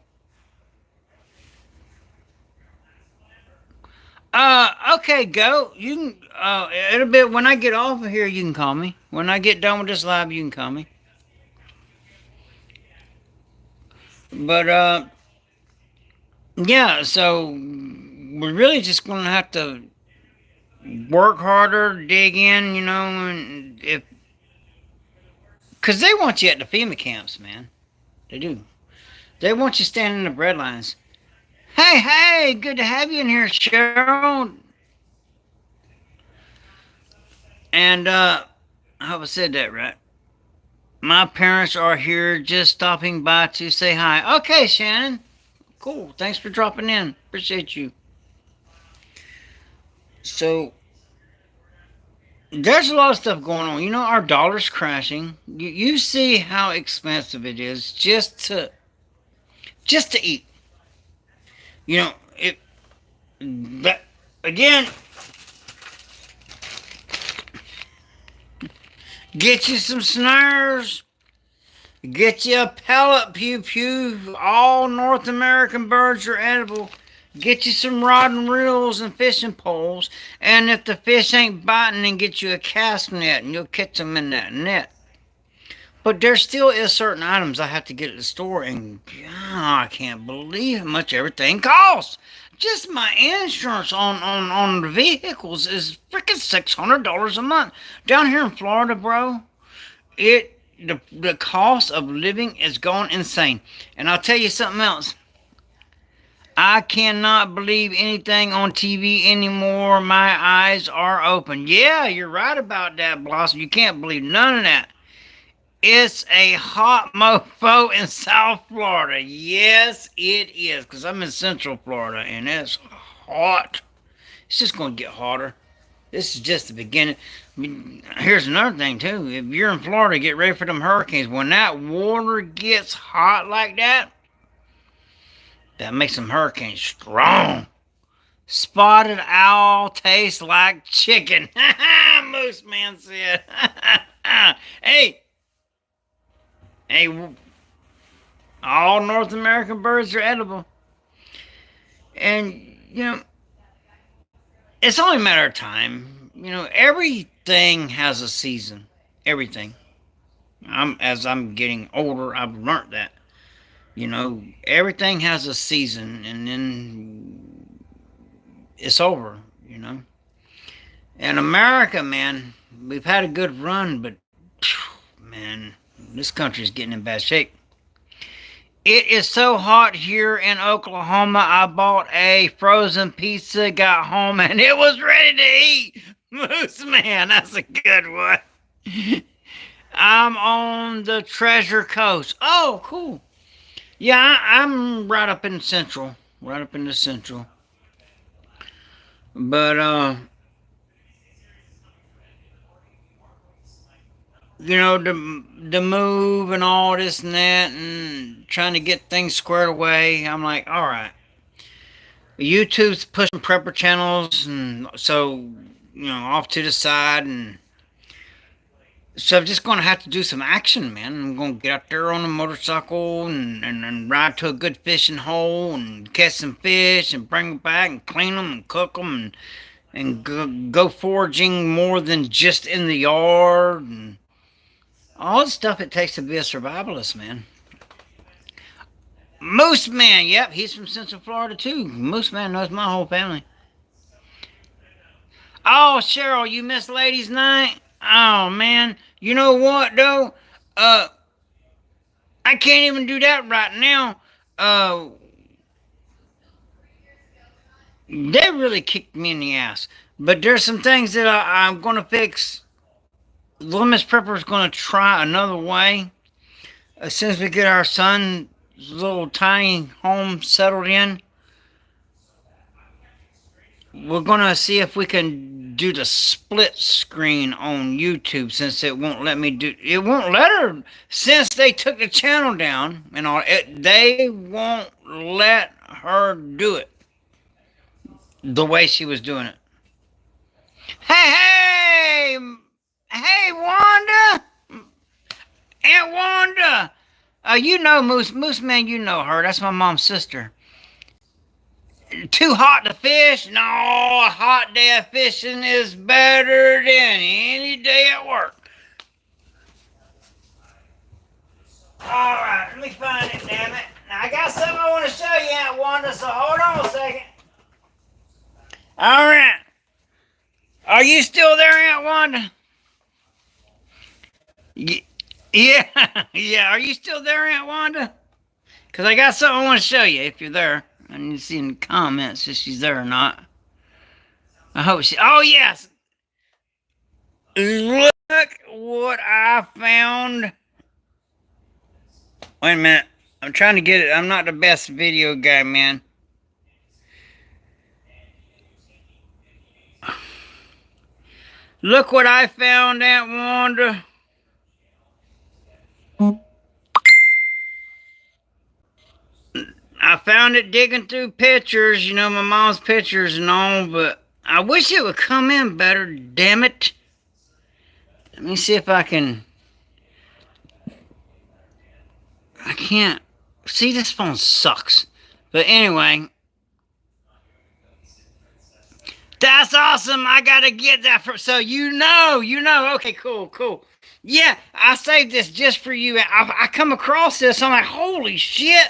Okay, go. You can, it'll be, when I get off of here, you can call me. When I get done with this live, you can call me. But, yeah, so we're really just going to have to work harder, dig in, and because they want you at the FEMA camps, man. They do. They want you standing in the bread lines. Hey, good to have you in here, Cheryl. And, I hope I said that right. My parents are here just stopping by to say hi. Okay, Shannon. Cool. Thanks for dropping in. Appreciate you. So, there's a lot of stuff going on. Our dollar's crashing. You see how expensive it is just to eat. That again, get you some snares, get you a pellet pew pew. All North American birds are edible. Get you some rod and reels and fishing poles, and if the fish ain't biting, then get you a cast net, and you'll catch them in that net. But there still is certain items I have to get at the store, and God, I can't believe how much everything costs. Just my insurance on the vehicles is freaking $600 a month. Down here in Florida, bro, the cost of living is going insane. And I'll tell you something else. I cannot believe anything on TV anymore. My eyes are open. Yeah, you're right about that, Blossom. You can't believe none of that. It's a hot mofo in South Florida. Yes, it is. Because I'm in Central Florida and it's hot. It's just going to get hotter. This is just the beginning. Here's another thing, too. If you're in Florida, get ready for them hurricanes. When that water gets hot like that, that makes them hurricanes strong. Spotted owl tastes like chicken. Moose Man said. Hey, all North American birds are edible. And, it's only a matter of time. Everything has a season. Everything. As I'm getting older, I've learned that. Everything has a season, and then it's over, And America, man, we've had a good run, but, man, this country's getting in bad shape. It is so hot here in Oklahoma, I bought a frozen pizza, got home, and it was ready to eat. Moose Man, that's a good one. I'm on the Treasure Coast. Oh, cool. Yeah, I'm right up in the Central. But, the move and all this and that and trying to get things squared away, I'm like, all right. YouTube's pushing prepper channels, and so, off to the side, and so I'm just going to have to do some action, man. I'm going to get out there on a motorcycle and ride to a good fishing hole and catch some fish and bring them back and clean them and cook them and go foraging more than just in the yard and all the stuff it takes to be a survivalist, man. Moose Man, yep, he's from Central Florida too. Moose Man knows my whole family. Oh, Cheryl, you missed ladies' night? Oh, man. You know what, though? I can't even do that right now. They really kicked me in the ass. But there's some things that I'm going to fix. Little Miss Prepper is going to try another way. As soon as we get our son's little tiny home settled in, we're going to see if we can do the split screen on YouTube, since it won't let me do it. Won't let her, since they took the channel down and all it, they won't let her do it the way she was doing it. Hey, Wanda! Aunt Wanda! You know Moose Man, you know her. That's my mom's sister. Too hot to fish? No, a hot day of fishing is better than any day at work. Alright, let me find it, damn it. Now, I got something I want to show you, Aunt Wanda, so hold on a second. Alright. Are you still there, Aunt Wanda? Yeah, yeah. Are you still there, Aunt Wanda? Because I got something I want to show you if you're there. I need to see in the comments if she's there or not. I hope she... Oh, yes. Look what I found. Wait a minute. I'm trying to get it. I'm not the best video guy, man. Look what I found, Aunt Wanda. I found it digging through pictures, my mom's pictures and all, but I wish it would come in better, damn it. Let me see if I can... I can't... See, this phone sucks. But anyway... That's awesome! I gotta get that from... So you know. Okay, cool. Yeah, I saved this just for you. I come across this, I'm like, holy shit!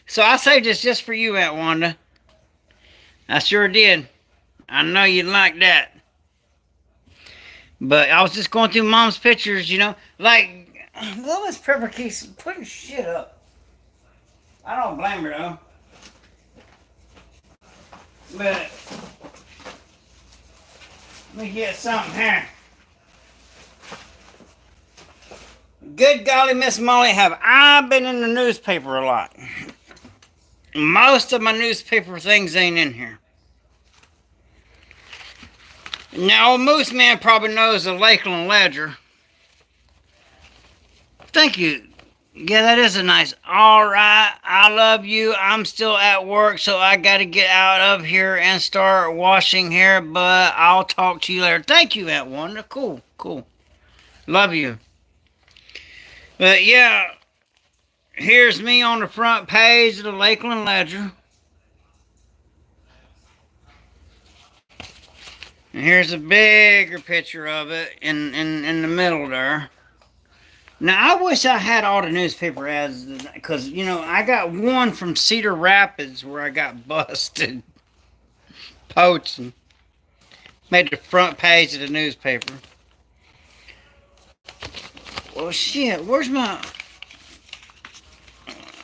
So I saved this just for you, Aunt Wanda. I sure did. I know you'd like that. But I was just going through Mom's pictures, like, Little Miss Prepper keeps putting shit up. I don't blame her, though. But, let me get something here. Good golly, Miss Molly, have I been in the newspaper a lot. Most of my newspaper things ain't in here. Now, Moose Man probably knows the Lakeland Ledger. Thank you. Yeah, that is a nice... Alright, I love you. I'm still at work, so I gotta get out of here and start washing hair, but I'll talk to you later. Thank you, Aunt Wanda. Cool. Love you. But yeah, here's me on the front page of the Lakeland Ledger. And here's a bigger picture of it in the middle there. Now, I wish I had all the newspaper ads, because, I got one from Cedar Rapids where I got busted. Poaching. Made the front page of the newspaper. Well, shit, where's my...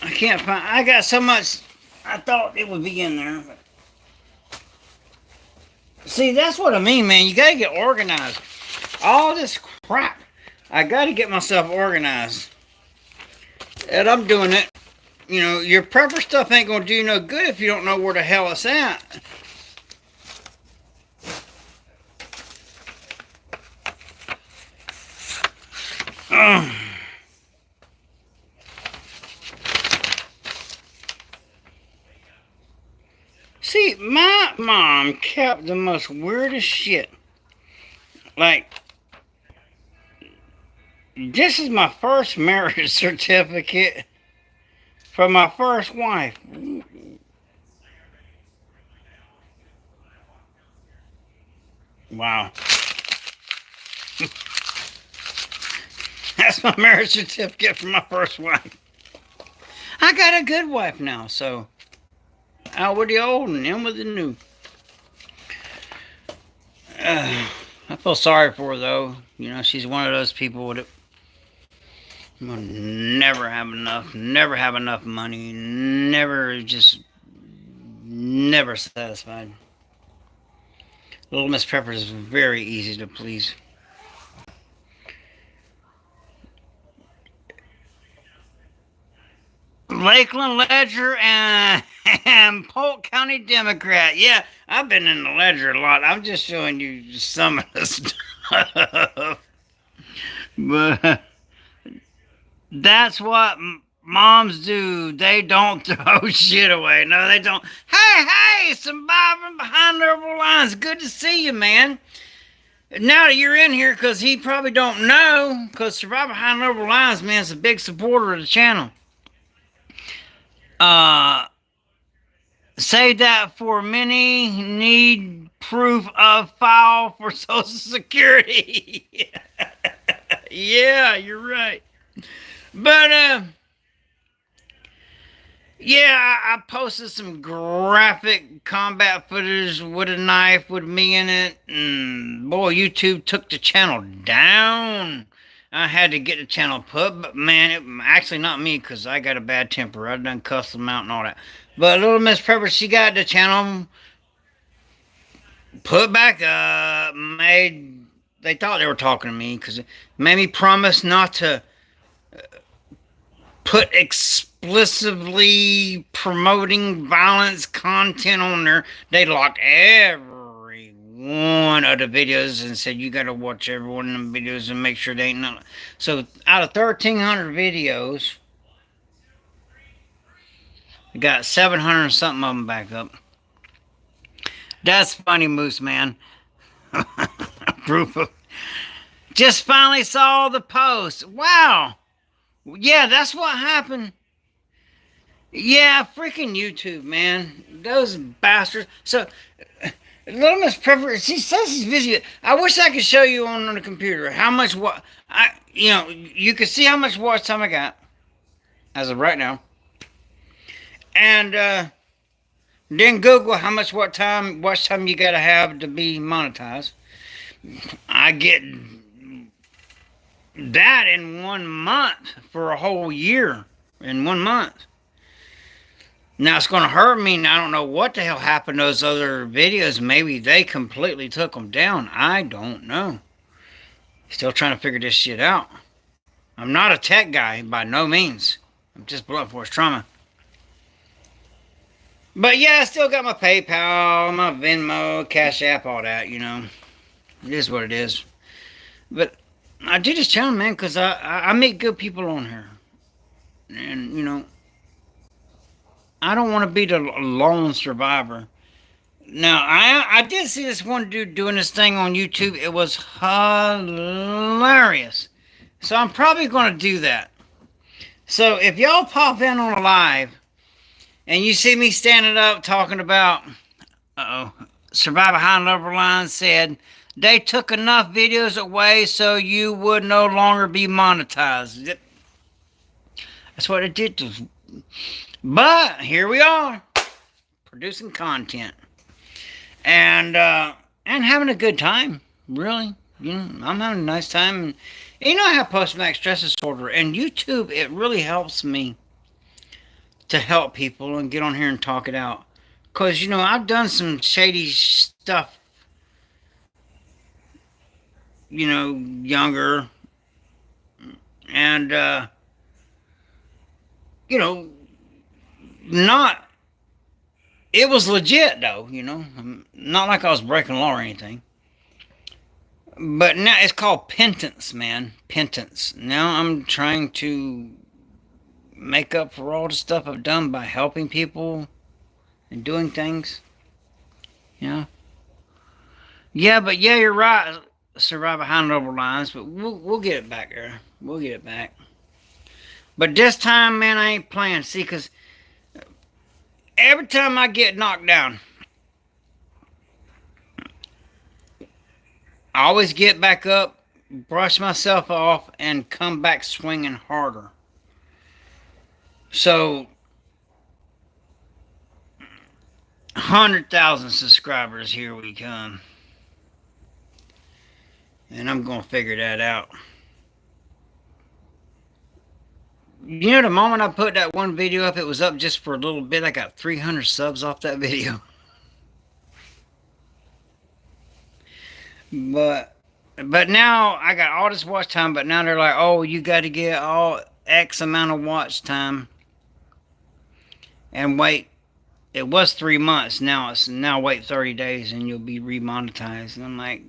I can't find... I got so much... I thought it would be in there. But... See, that's what I mean, man. You gotta get organized. All this crap. I gotta get myself organized. And I'm doing it. Your prepper stuff ain't gonna do no good if you don't know where the hell it's at. See, my mom kept the most weirdest shit. Like, this is my first marriage certificate from my first wife. Wow. That's my marriage certificate from my first wife. I got a good wife now, so out with the old and in with the new. I feel sorry for her, though. She's one of those people that will never have enough money, never satisfied. Little Miss Pepper is very easy to please. Lakeland Ledger and Polk County Democrat. Yeah, I've been in the Ledger a lot. I'm just showing you some of the stuff. But that's what moms do. They don't throw shit away. No, they don't. Hey, surviving behind liberal lines. Good to see you, man. Now that you're in here, because he probably don't know, because surviving behind liberal lines, man, is a big supporter of the channel. Say that for many need proof of file for Social Security. Yeah, you're right. But, yeah, I posted some graphic combat footage with a knife with me in it. And boy, YouTube took the channel down. I had to get the channel put, but man, actually not me, because I got a bad temper. I done cussed them out and all that. But Little Miss Pepper, she got the channel put back up. They thought they were talking to me, because it made me promise not to put explicitly promoting violence content on there. They locked every one of the videos and said you gotta watch every one of them videos and make sure they ain't none. So out of 1,300 videos, I got 700 something of them back up. That's funny, Moose Man. Proof of. Just finally saw the post. Wow. Yeah, that's what happened. Yeah, freaking YouTube, man. Those bastards. So, Little Miss Pepper, she says she's busy. I wish I could show you on the computer how much you could see how much watch time I got as of right now. And then Google how much watch time you gotta have to be monetized. I get that in 1 month for a whole year in 1 month. Now it's going to hurt me, and I don't know what the hell happened to those other videos. Maybe they completely took them down. I don't know. Still trying to figure this shit out. I'm not a tech guy by no means. I'm just blunt force trauma. But yeah, I still got my PayPal, my Venmo, Cash App, all that, you know. It is what it is. But I do this channel, man, because I meet good people on here. And, you know, I don't want to be the lone survivor. Now, I did see this one dude doing this thing on YouTube. It was hilarious. So I'm probably going to do that. So if y'all pop in on a live and you see me standing up talking about, Survivor Behind Liberal Lines said, they took enough videos away so you would no longer be monetized. That's what it did to. But here we are, producing content, and having a good time. Really, you know, I'm having a nice time. And you know, I have post-traumatic stress disorder, and YouTube, it really helps me to help people and get on here and talk it out. Cause you know, I've done some shady stuff. You know, younger, and you know. It was legit though, you know, not like I was breaking law or anything. But now it's called penance, man, penance. Now I'm trying to make up for all the stuff I've done by helping people and doing things, you know. Yeah, but yeah, you're right. Survive behind liberal lines, but we'll get it back there. We'll get it back. But this time, man, I ain't playing. See, because every time I get knocked down, I always get back up, brush myself off, and come back swinging harder. So, 100,000 subscribers, here we come. And I'm going to figure that out. You know, the moment I put that one video up, it was up just for a little bit. I got 300 subs off that video. But now I got all this watch time. But now they're like, oh, you got to get all X amount of watch time and wait. It was 3 months. Now wait 30 days and you'll be remonetized. And I'm like,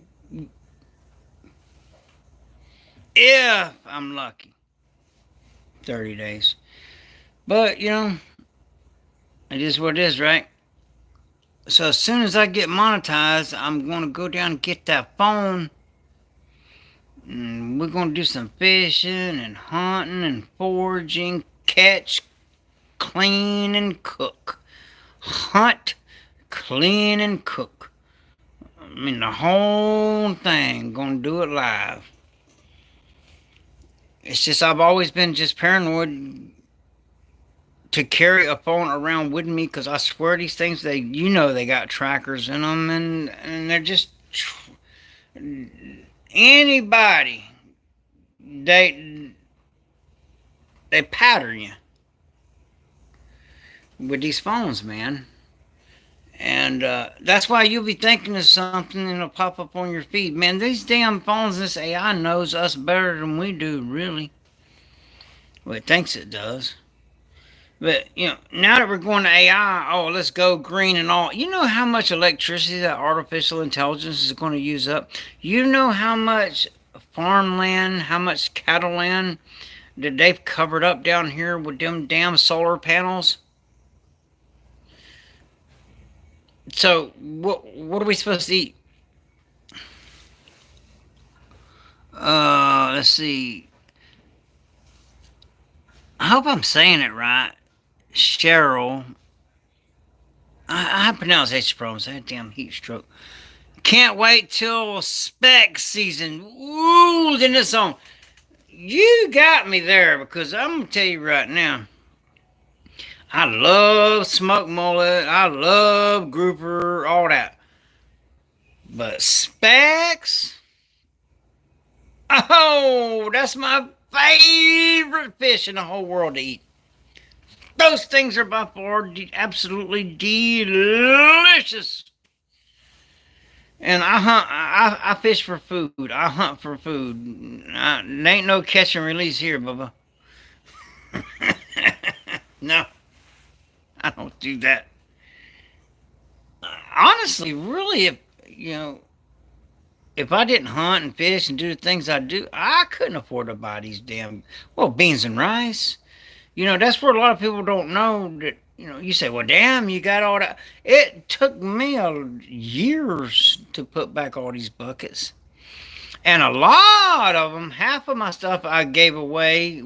if I'm lucky, 30 days. But it is what it is, right? So as soon as I get monetized, I'm going to go down and get that phone. And we're going to do some fishing and hunting and foraging, catch, clean, and cook. Hunt, clean, and cook. I mean, the whole thing. Going to do it live. It's just I've always been just paranoid to carry a phone around with me because I swear these things, they got trackers in them, and they're just anybody, they pattern you with these phones, man. And that's why you'll be thinking of something and it'll pop up on your feed. Man, these damn phones, this AI knows us better than we do, really. Well, it thinks it does. But, now that we're going to AI, oh, let's go green and all. You know how much electricity that artificial intelligence is going to use up? You know how much farmland, how much cattle land that they've covered up down here with them damn solar panels? So, what are we supposed to eat? Let's see. I hope I'm saying it right. Cheryl. I have pronunciation problems. I had a damn heat stroke. Can't wait till spec season. Ooh, then it's on. You got me there because I'm going to tell you right now. I love smoked mullet. I love grouper, all that. But specs? Oh, that's my favorite fish in the whole world to eat. Those things are by far absolutely delicious. And I fish for food. I hunt for food. There ain't no catch and release here, Bubba. No. I don't do that. Honestly, really, if I didn't hunt and fish and do the things I do, I couldn't afford to buy these damn, beans and rice. That's where a lot of people don't know that, you say, well, damn, you got all that. It took me years to put back all these buckets. And a lot of them, half of my stuff I gave away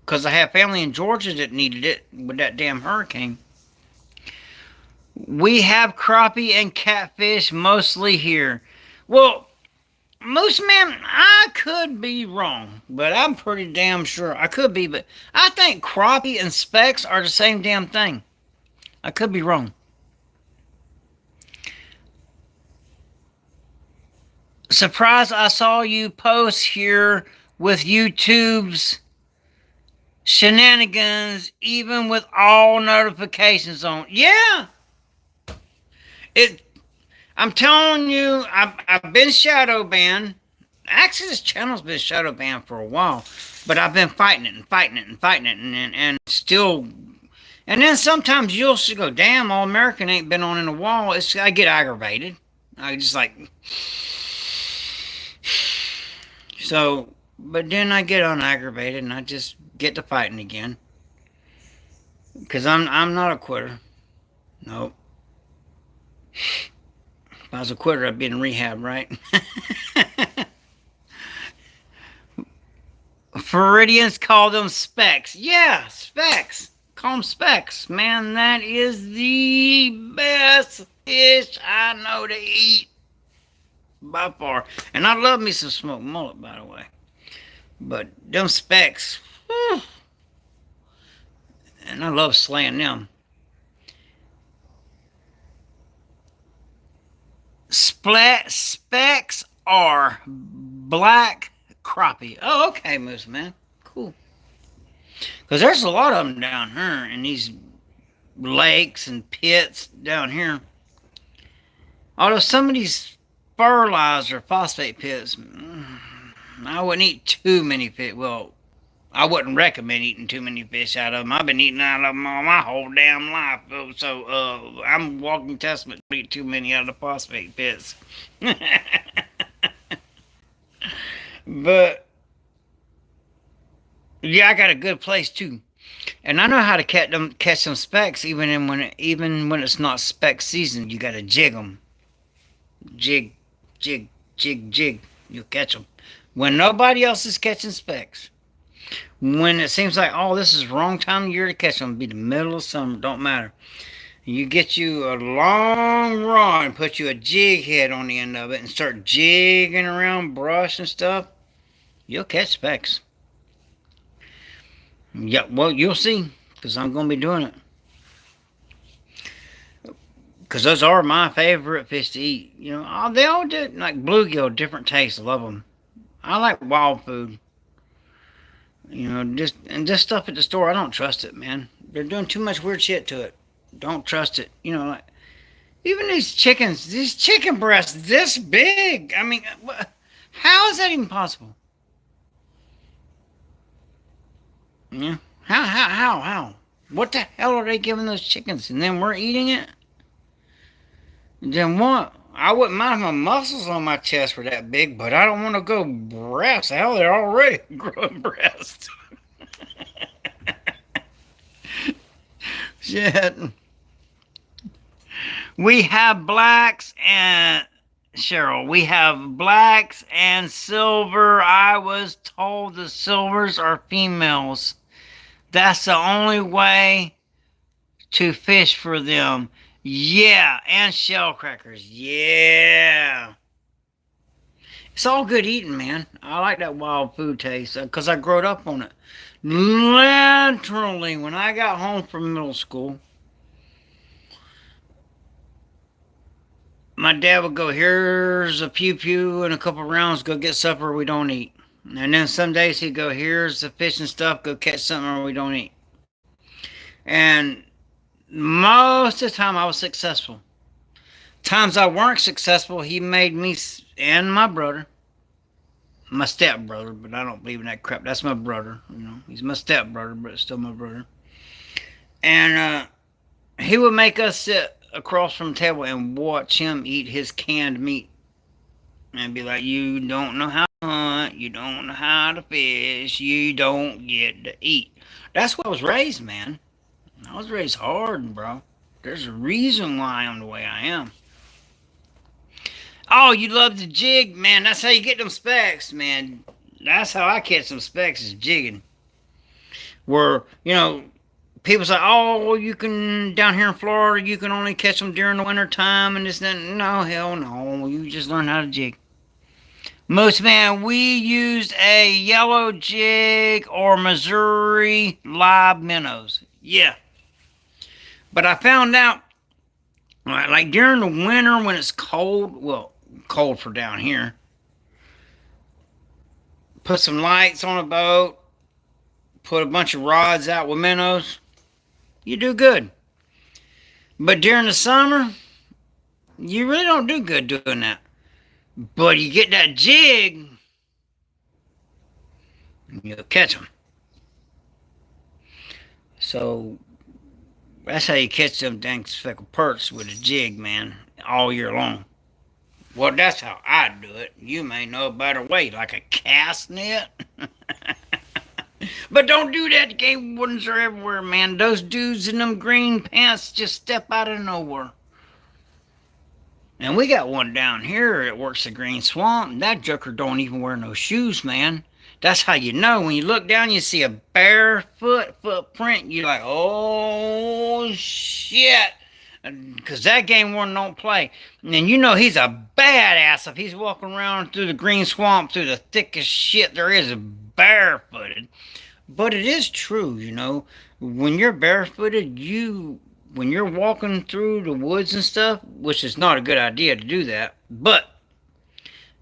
because I have family in Georgia that needed it with that damn hurricane. We have crappie and catfish mostly here. Well, Moose Man, I could be wrong, but I'm pretty damn sure I could be. But I think crappie and specks are the same damn thing. I could be wrong. Surprised I saw you post here with YouTube's shenanigans, even with all notifications on. Yeah. I'm telling you, I've been shadow banned. Actually, this channel's been shadow banned for a while, but I've been fighting it and still. And then sometimes you'll go, damn, All American ain't been on in a while. I get aggravated. I just like. So, but then I get unaggravated and I just get to fighting again. Because I'm not a quitter. Nope. If I was a quitter, I'd be in rehab, right? Floridians call them specs. Yeah, specs. Call them specs. Man, that is the best fish I know to eat. By far. And I love me some smoked mullet, by the way. But them specs, whew, and I love slaying them. Specs are black crappie. Oh, okay, Moose Man. Cool. Because there's a lot of them down here in these lakes and pits down here. Although some of these fertilizer, phosphate pits. I wouldn't eat too many fish. Well, I wouldn't recommend eating too many fish out of them. I've been eating out of them all my whole damn life. So I'm walking testament to eat too many out of the phosphate pits. But yeah, I got a good place too. And I know how to catch some specks even when it's not speck season. You gotta jig them, jig, jig, jig, jig. You'll catch them when nobody else is catching specks. When it seems like, oh, this is the wrong time of year to catch them, be the middle of summer, don't matter. You get you a long rod, put you a jig head on the end of it, and start jigging around brush and stuff. You'll catch specks. Yeah, well, you'll see, because I'm going to be doing it. Because those are my favorite fish to eat. You know, they all do, like bluegill, different tastes. I love them. I like wild food. You know, just stuff at the store, I don't trust it, man. They're doing too much weird shit to it. Don't trust it. You know, like, even these chicken breasts this big. I mean, how is that even possible? Yeah. How? What the hell are they giving those chickens? And then we're eating it? Then what? I wouldn't mind if my muscles on my chest were that big, but I don't want to go breasts. Hell, they're already growing breasts. Shit. We have blacks and Cheryl. We have blacks and silver. I was told the silvers are females. That's the only way to fish for them. Yeah, and shell crackers. Yeah. It's all good eating, man. I like that wild food taste because I growed up on it. Literally, when I got home from middle school, my dad would go, here's a pew and a couple rounds, go get supper, we don't eat. And then some days he'd go, here's the fish and stuff, go catch something or we don't eat. And most of the time I was successful. Times I weren't successful, he made me and my brother, my stepbrother, but I don't believe in that crap. That's my brother, you know. He's my stepbrother, but it's still my brother. And he would make us sit across from the table and watch him eat his canned meat. And be like, you don't know how to hunt, you don't know how to fish, you don't get to eat. That's what I was raised, man. I was raised hard, bro. There's a reason why I'm the way I am. Oh, you love to jig, man. That's how you get them specks, man. That's how I catch some specks, is jigging. Where, you know, people say, oh, you can, down here in Florida, you can only catch them during the winter time and this and that. No, hell no. You just learn how to jig. Most, man, we used a yellow jig or Missouri live minnows. Yeah. But I found out, like during the winter when it's cold, well, cold for down here, put some lights on a boat, put a bunch of rods out with minnows, you do good. But during the summer, you really don't do good doing that. But you get that jig, you'll catch them. So that's how you catch them dang speckled perch, with a jig, man, all year long. Well, that's how I do it. You may know a better way, like a cast net. But don't do that. Game wardens are everywhere, man. Those dudes in them green pants just step out of nowhere. And we got one down here that works the green swamp. And that joker don't even wear no shoes, man. That's how you know. When you look down, you see a barefoot footprint. You're like, oh, shit. Because that game warden don't play. And you know he's a badass if he's walking around through the green swamp, through the thickest shit there is, barefooted. But it is true, you know. When you're barefooted, when you're walking through the woods and stuff, which is not a good idea to do that, but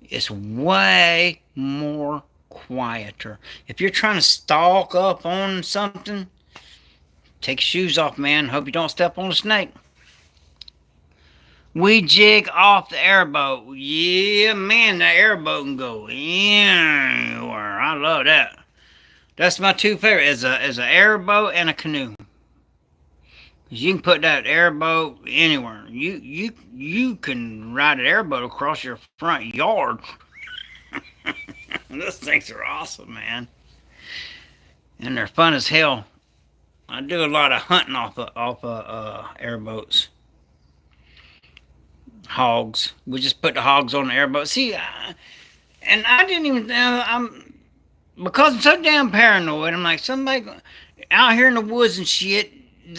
it's way more quieter. If you're trying to stalk up on something, take your shoes off, man. Hope you don't step on a snake. We jig off the airboat. Yeah, man, the airboat can go anywhere. I love that. That's my two favorite. Is a airboat and a canoe. 'Cause you can put that airboat anywhere. You can ride an airboat across your front yard. Those things are awesome, man. And they're fun as hell. I do a lot of hunting off of airboats. Hogs. We just put the hogs on the airboat. See, and I didn't even. Because I'm so damn paranoid. I'm like somebody out here in the woods and shit.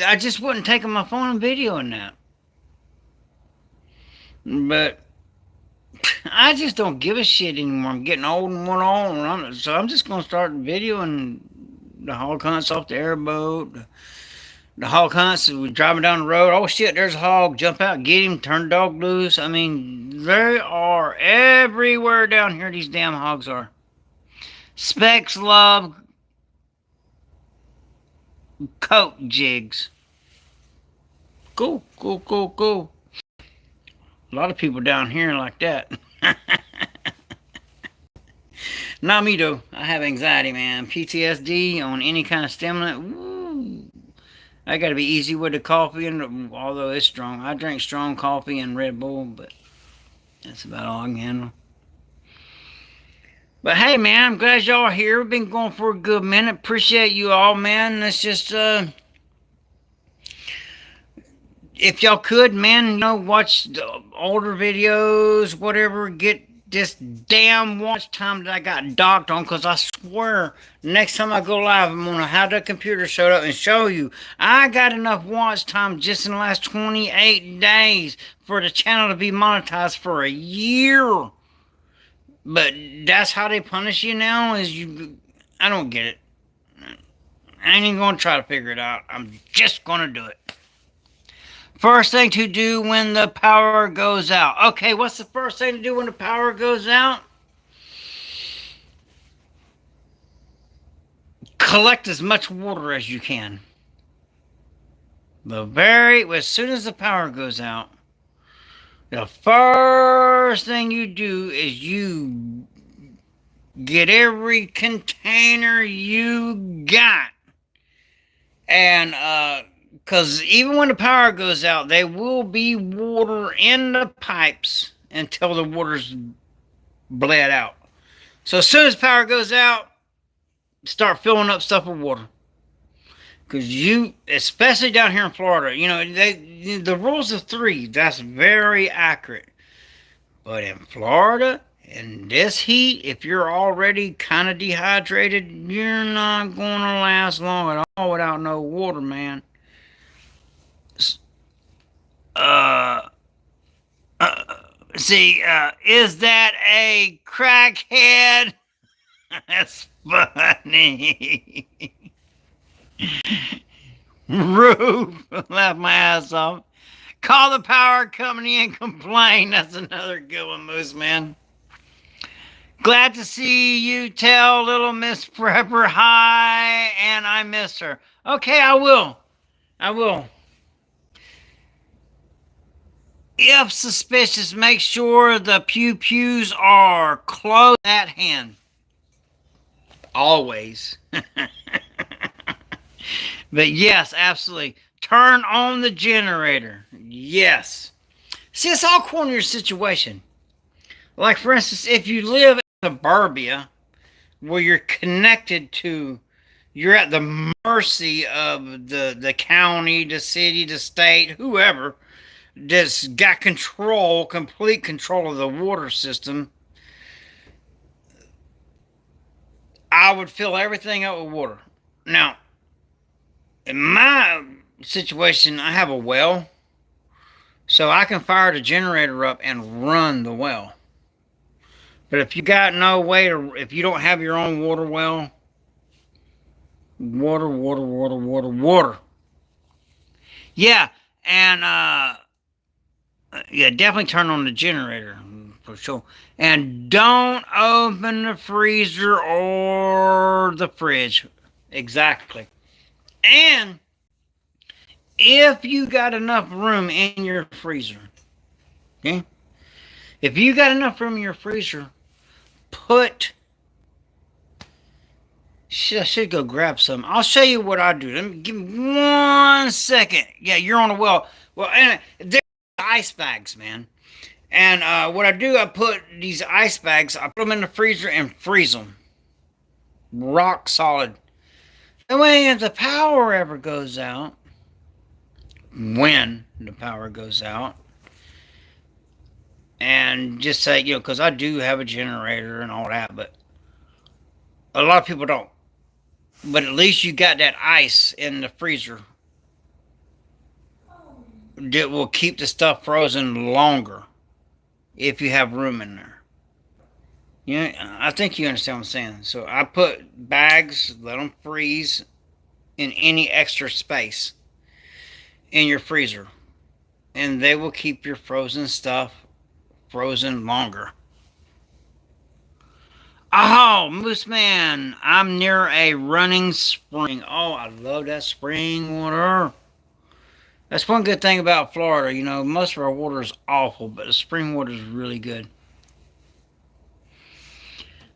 I just wasn't taking my phone and videoing that. But I just don't give a shit anymore. I'm getting old and one on, so I'm just gonna start videoing the hog hunts off the airboat. The hog hunts, we're driving down the road. Oh shit, there's a hog. Jump out, get him, turn the dog loose. I mean, they are everywhere down here. These damn hogs are. Specs love coat jigs. Cool. A lot of people down here like that. Not me though. I have anxiety, man. PTSD on any kind of stimulant. Woo. I gotta be easy with the coffee, and although it's strong, I drink strong coffee and Red Bull, but that's about all I can handle. But hey, man, I'm glad y'all are here. We've been going for a good minute. Appreciate you all, man. Let's just if y'all could, man, watch the older videos, whatever. Get this damn watch time that I got docked on, because I swear next time I go live, I'm gonna have the computer showed up and show you I got enough watch time just in the last 28 days for the channel to be monetized for a year. But that's how they punish you now, is you. I don't get it. I ain't even gonna try to figure it out. I'm just gonna do it. First thing to do when the power goes out. Okay, what's the first thing to do when the power goes out? Collect as much water as you can. As soon as the power goes out, the first thing you do is you get every container you got. And because even when the power goes out, there will be water in the pipes until the water's bled out. So as soon as power goes out, start filling up stuff with water. Because especially down here in Florida, the rules of 3, that's very accurate. But in Florida, in this heat, if you're already kind of dehydrated, you're not going to last long at all without no water, man. Is that a crackhead? That's funny. Roof, laugh my ass off. Call the power company and complain. That's another good one, Moose Man. Glad to see you. Tell little Miss Prepper hi, and I miss her. Okay, I will. If suspicious, make sure the pews are closed at hand. Always. But yes, absolutely. Turn on the generator. Yes. See, it's all according to your situation. Like, for instance, if you live in suburbia, where you're at the mercy of the county, the city, the state, whoever, that's got complete control of the water system, I would fill everything up with water. Now, in my situation, I have a well, so I can fire the generator up and run the well. But if you got no way if you don't have your own water well, water. Yeah, and definitely turn on the generator for sure. And don't open the freezer or the fridge. Exactly. And if you got enough room in your freezer, Okay? If you got enough room in your freezer, put... I should go grab some. I'll show you what I do. Let me give me 1 second. Yeah, you're on a well. Well, and they're ice bags, man. And what I do, I put these ice bags, I put them in the freezer and freeze them. Rock solid. That way, if the power ever goes out, when the power goes out, and just say, because I do have a generator and all that, but a lot of people don't. But at least you got that ice in the freezer that will keep the stuff frozen longer if you have room in there. I think you understand what I'm saying. So I put bags, let them freeze in any extra space in your freezer. And they will keep your frozen stuff frozen longer. Oh, Moose Man, I'm near a running spring. Oh, I love that spring water. That's one good thing about Florida. Most of our water is awful, but the spring water is really good.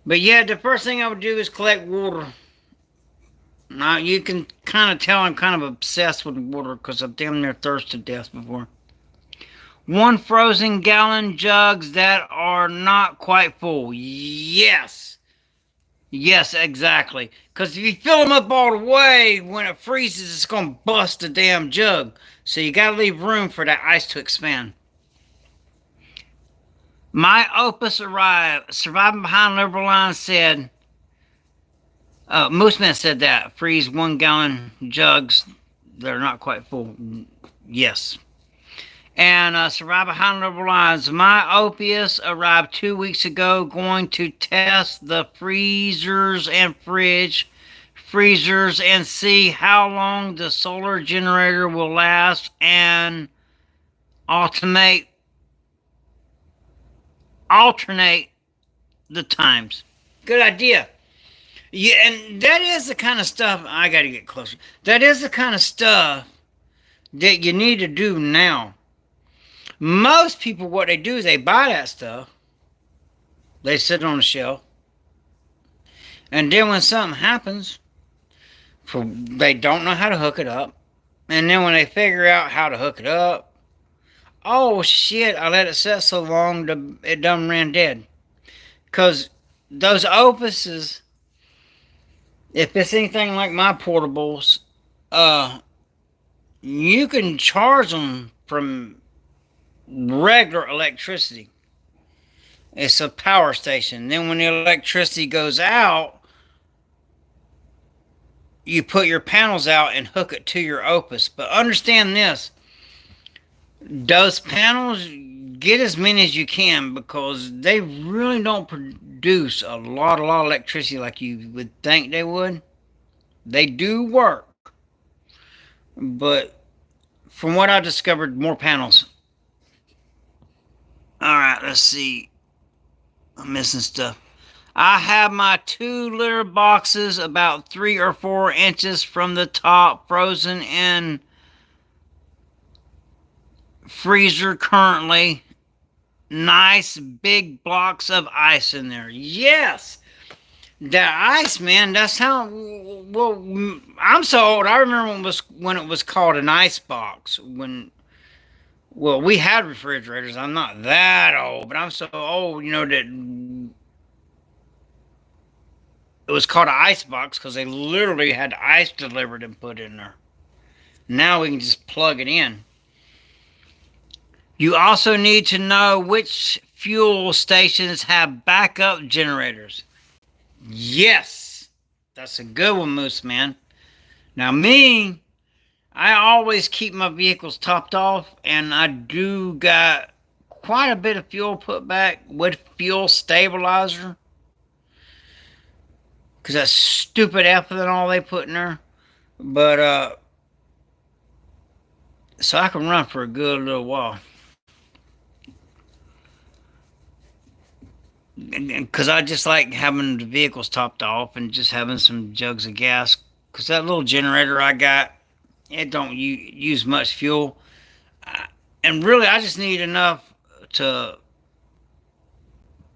But yeah, the first thing I would do is collect water. Now, you can kind of tell I'm kind of obsessed with water because I've damn near thirsted to death before. 1 frozen gallon jugs that are not quite full. Yes. Yes, exactly. Because if you fill them up all the way, when it freezes, it's going to bust the damn jug. So you got to leave room for that ice to expand. My Opus arrived. Surviving Behind Liberal Lines said, Moose Man said that. Freeze 1 gallon jugs that are not quite full. Yes. And Survivor Behind Liberal Lines. My Opus arrived 2 weeks ago, going to test the freezers and freezers and see how long the solar generator will last and alternate the times. Good idea. Yeah, and that is the kind of stuff, I gotta get closer. That is the kind of stuff that you need to do now. Most people, what they do is they buy that stuff, they sit it on the shelf, and then when something happens, they don't know how to hook it up, and then when they figure out how to hook it up, oh shit, I let it set so long it done ran dead. Because those Opuses, if it's anything like my portables, you can charge them from regular electricity. It's a power station. Then when the electricity goes out, you put your panels out and hook it to your Opus. But understand this, those panels, get as many as you can, because they really don't produce a lot of electricity like you would think they would. They do work, but from what I discovered, more panels. Alright, let's see. I'm missing stuff. I have my 2-liter boxes about 3 or 4 inches from the top, frozen in freezer currently. Nice big blocks of ice in there. Yes! That ice, man, that's how... Well, I'm so old. I remember when it was called an ice box. Well, we had refrigerators. I'm not that old, but I'm so old, that it was called an ice box because they literally had ice delivered and put in there. Now we can just plug it in. You also need to know which fuel stations have backup generators. Yes, that's a good one, Moose Man. Now me, I always keep my vehicles topped off, and I do got quite a bit of fuel put back with fuel stabilizer. Because that stupid ethanol they put in there. But, so I can run for a good little while. Because I just like having the vehicles topped off and just having some jugs of gas. Because that little generator I got, it don't use much fuel. And really, I just need enough to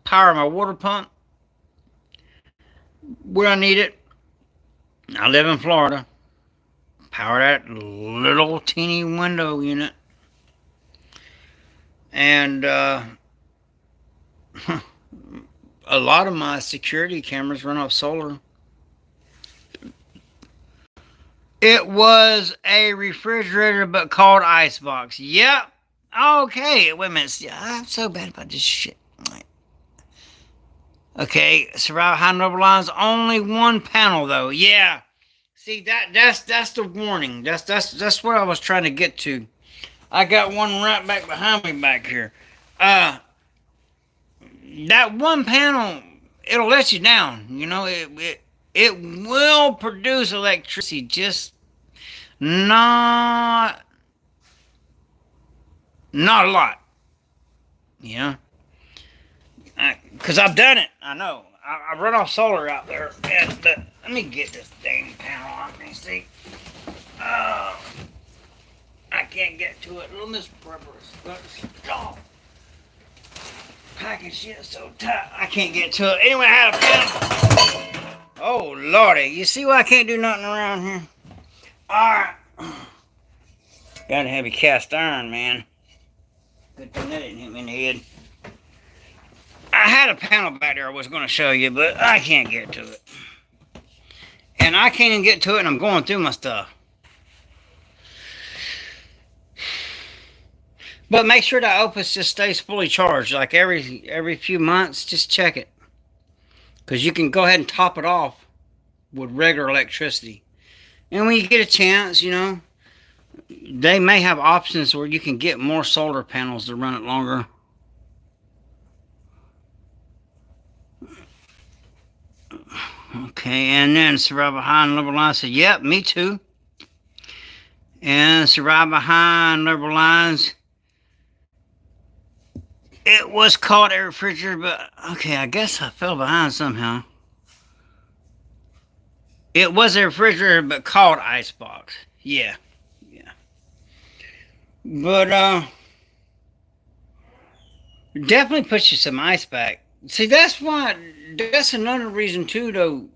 power my water pump where I need it. I live in Florida. Power that little teeny window unit. And a lot of my security cameras run off solar. It was a refrigerator, but called Icebox. Yep. Okay. Wait a minute. I'm so bad about this shit. Okay. Survival High Noble Lines. Only one panel though. Yeah. See that's the warning. That's what I was trying to get to. I got one right back behind me back here. That one panel, it'll let you down. You know, it will produce electricity, just not a lot. You know, because I've done it. I know. I run off solar out there. And, let me get this dang panel on me. See. I can't get to it. Little Miss Preppers. Stop. Packing shit so tight. I can't get to it. Anyway, I had a panel. Oh, Lordy. You see why I can't do nothing around here? Alright. Got a heavy cast iron, man. Good thing that didn't hit me in the head. I had a panel back there I was going to show you, but I can't get to it. And I can't even get to it, and I'm going through my stuff. But make sure the Opus just stays fully charged. Like every few months, just check it. Because you can go ahead and top it off with regular electricity. And when you get a chance, you know, they may have options where you can get more solar panels to run it longer. Okay, and then Survival High and Liberal Lines said, yep, me too. And Survival High and Liberal Lines, it was called a refrigerator, but okay, I guess I fell behind somehow. It was a refrigerator, but called Icebox. Yeah. But, definitely puts you some ice back. See, that's another reason too, though.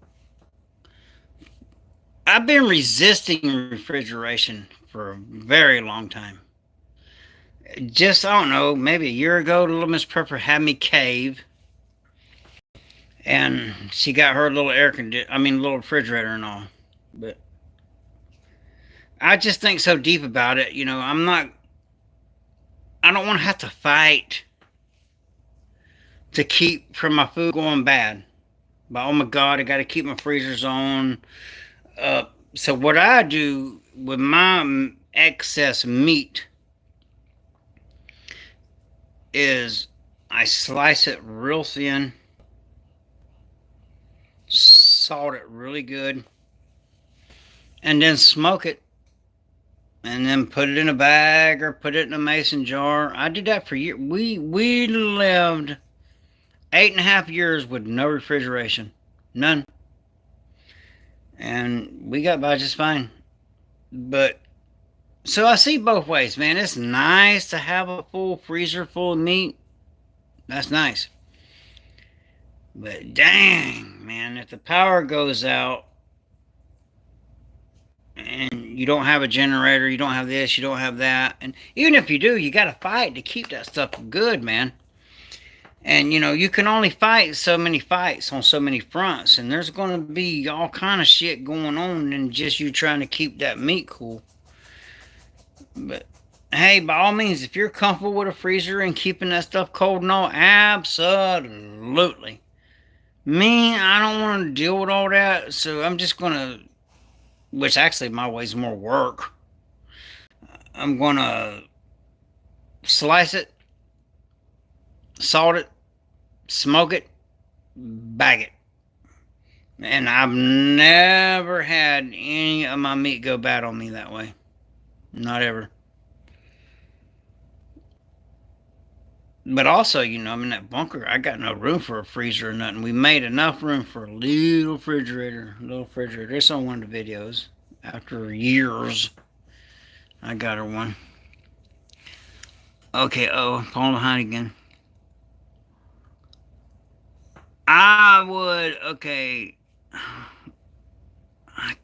I've been resisting refrigeration for a very long time. Just, I don't know, maybe a year ago, Little Miss Prepper had me cave. And she got her little little refrigerator and all. But I just think so deep about it. You know, I don't want to have to fight to keep from my food going bad. But oh my God, I got to keep my freezers on. So what I do with my excess meat is I slice it real thin, salt it really good, and then smoke it, and then put it in a bag or put it in a mason jar. I did that for years. We lived 8.5 years with no refrigeration, none, and we got by just fine. But so I see both ways, man. It's nice to have a full freezer full of meat. That's nice. But dang, man, if the power goes out and you don't have a generator, you don't have this, you don't have that, and even if you do, you got to fight to keep that stuff good, man. And, you know, you can only fight so many fights on so many fronts, and there's going to be all kind of shit going on than just you trying to keep that meat cool. But hey, by all means, if you're comfortable with a freezer and keeping that stuff cold and all, absolutely. Me, I don't want to deal with all that, so I'm just going to, which actually my way's more work. I'm going to slice it, salt it, smoke it, bag it. And I've never had any of my meat go bad on me that way. Not ever. But also, you know, I'm in that bunker. I got no room for a freezer or nothing. We made enough room for a little refrigerator. It's on one of the videos. After years, I got her one. Okay, I'm falling behind again. I would, okay. I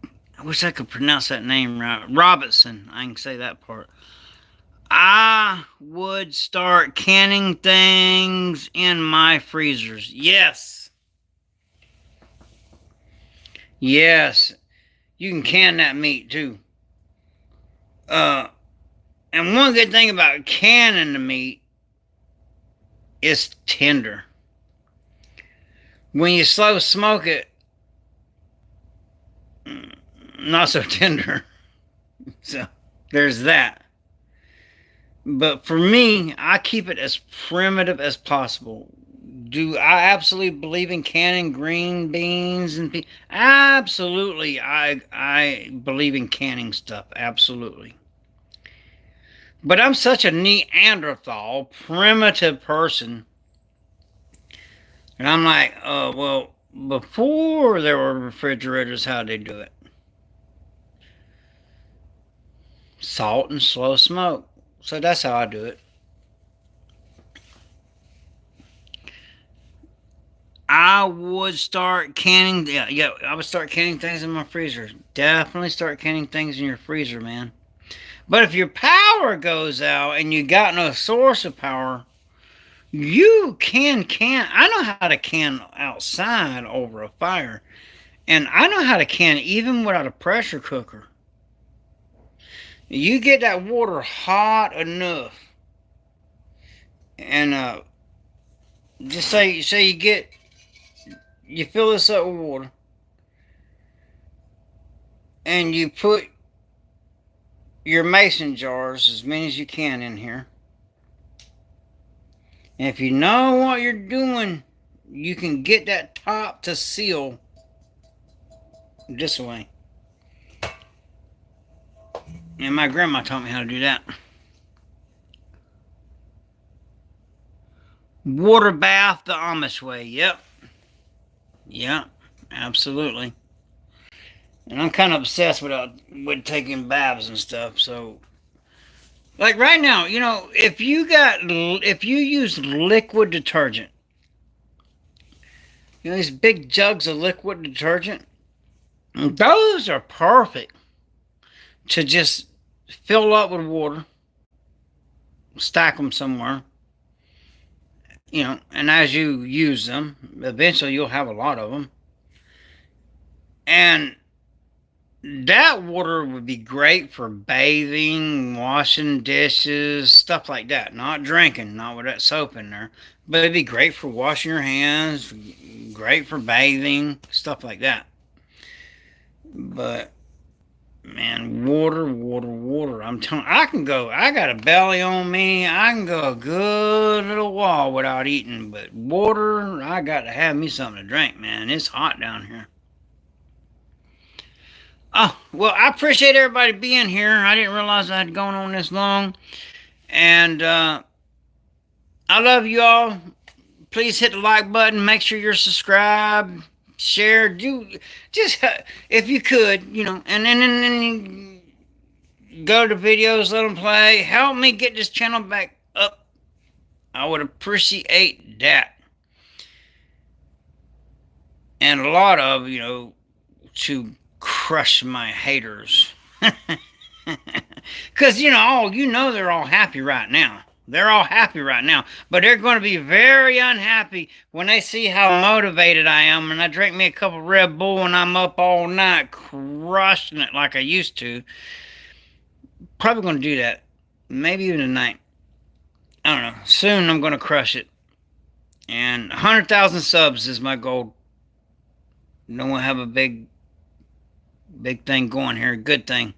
wish I could pronounce that name right. Robinson. I can say that part. I would start canning things in my freezers. Yes. Yes. You can can that meat too. And one good thing about canning the meat is tender. When you slow smoke it, not so tender. So there's that. But for me, I keep it as primitive as possible. Do I absolutely believe in canning green beans and absolutely I believe in canning stuff, absolutely. But I'm such a Neanderthal, primitive person, and I'm like, oh well, before there were refrigerators, how'd they do it? Salt and slow smoke. So that's how I do it. I would start canning. Yeah, I would start canning things in my freezer. Definitely start canning things in your freezer, man. But if your power goes out and you got no source of power, you can. I know how to can outside over a fire, and I know how to can even without a pressure cooker. You get that water hot enough, and just say you fill this up with water, and you put your mason jars, as many as you can, in here. And if you know what you're doing, you can get that top to seal this way. And my grandma taught me how to do that. Water bath the Amish way. Yep. Absolutely. And I'm kind of obsessed with taking baths and stuff. So, like right now, if you use liquid detergent, these big jugs of liquid detergent, those are perfect to just fill up with water, stack them somewhere, and as you use them, eventually you'll have a lot of them. And that water would be great for bathing, washing dishes, stuff like that. Not drinking, not with that soap in there. But it'd be great for washing your hands, great for bathing, stuff like that. But man, water. I'm telling you, I got a belly on me. I can go a good little while without eating. But water, I got to have me something to drink, man. It's hot down here. Oh, well, I appreciate everybody being here. I didn't realize I had gone on this long. And I love you all. Please hit the like button. Make sure you're subscribed. Share. Just if you could, and then go to videos, let them play. Help me get this channel back up. I would appreciate that. And a lot of, to crush my haters. Because, they're all happy right now. They're all happy right now. But they're going to be very unhappy when they see how motivated I am. And I drink me a cup of Red Bull and I'm up all night crushing it like I used to. Probably going to do that. Maybe even tonight. I don't know. Soon I'm going to crush it. And 100,000 subs is my goal. Don't want to have a big thing going here. Good thing.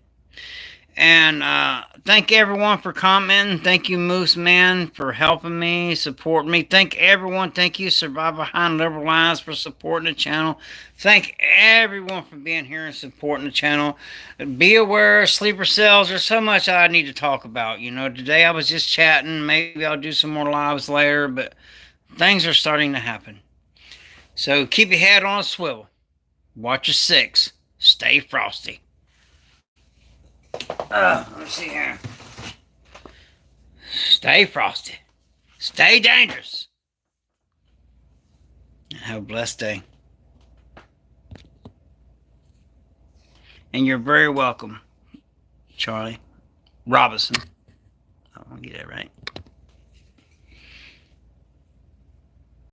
And thank everyone for commenting. Thank you, Moose Man, for helping me, supporting me. Thank everyone. Thank you, Survive Behind Liberal Lines, for supporting the channel. Thank everyone for being here and supporting the channel. Be aware, sleeper cells, there's so much I need to talk about. Today I was just chatting. Maybe I'll do some more lives later, but things are starting to happen. So keep your head on a swivel. Watch your six. Stay frosty. Let's see here. Stay frosty. Stay dangerous. And have a blessed day. And you're very welcome, Charlie Robinson. I want to get that right.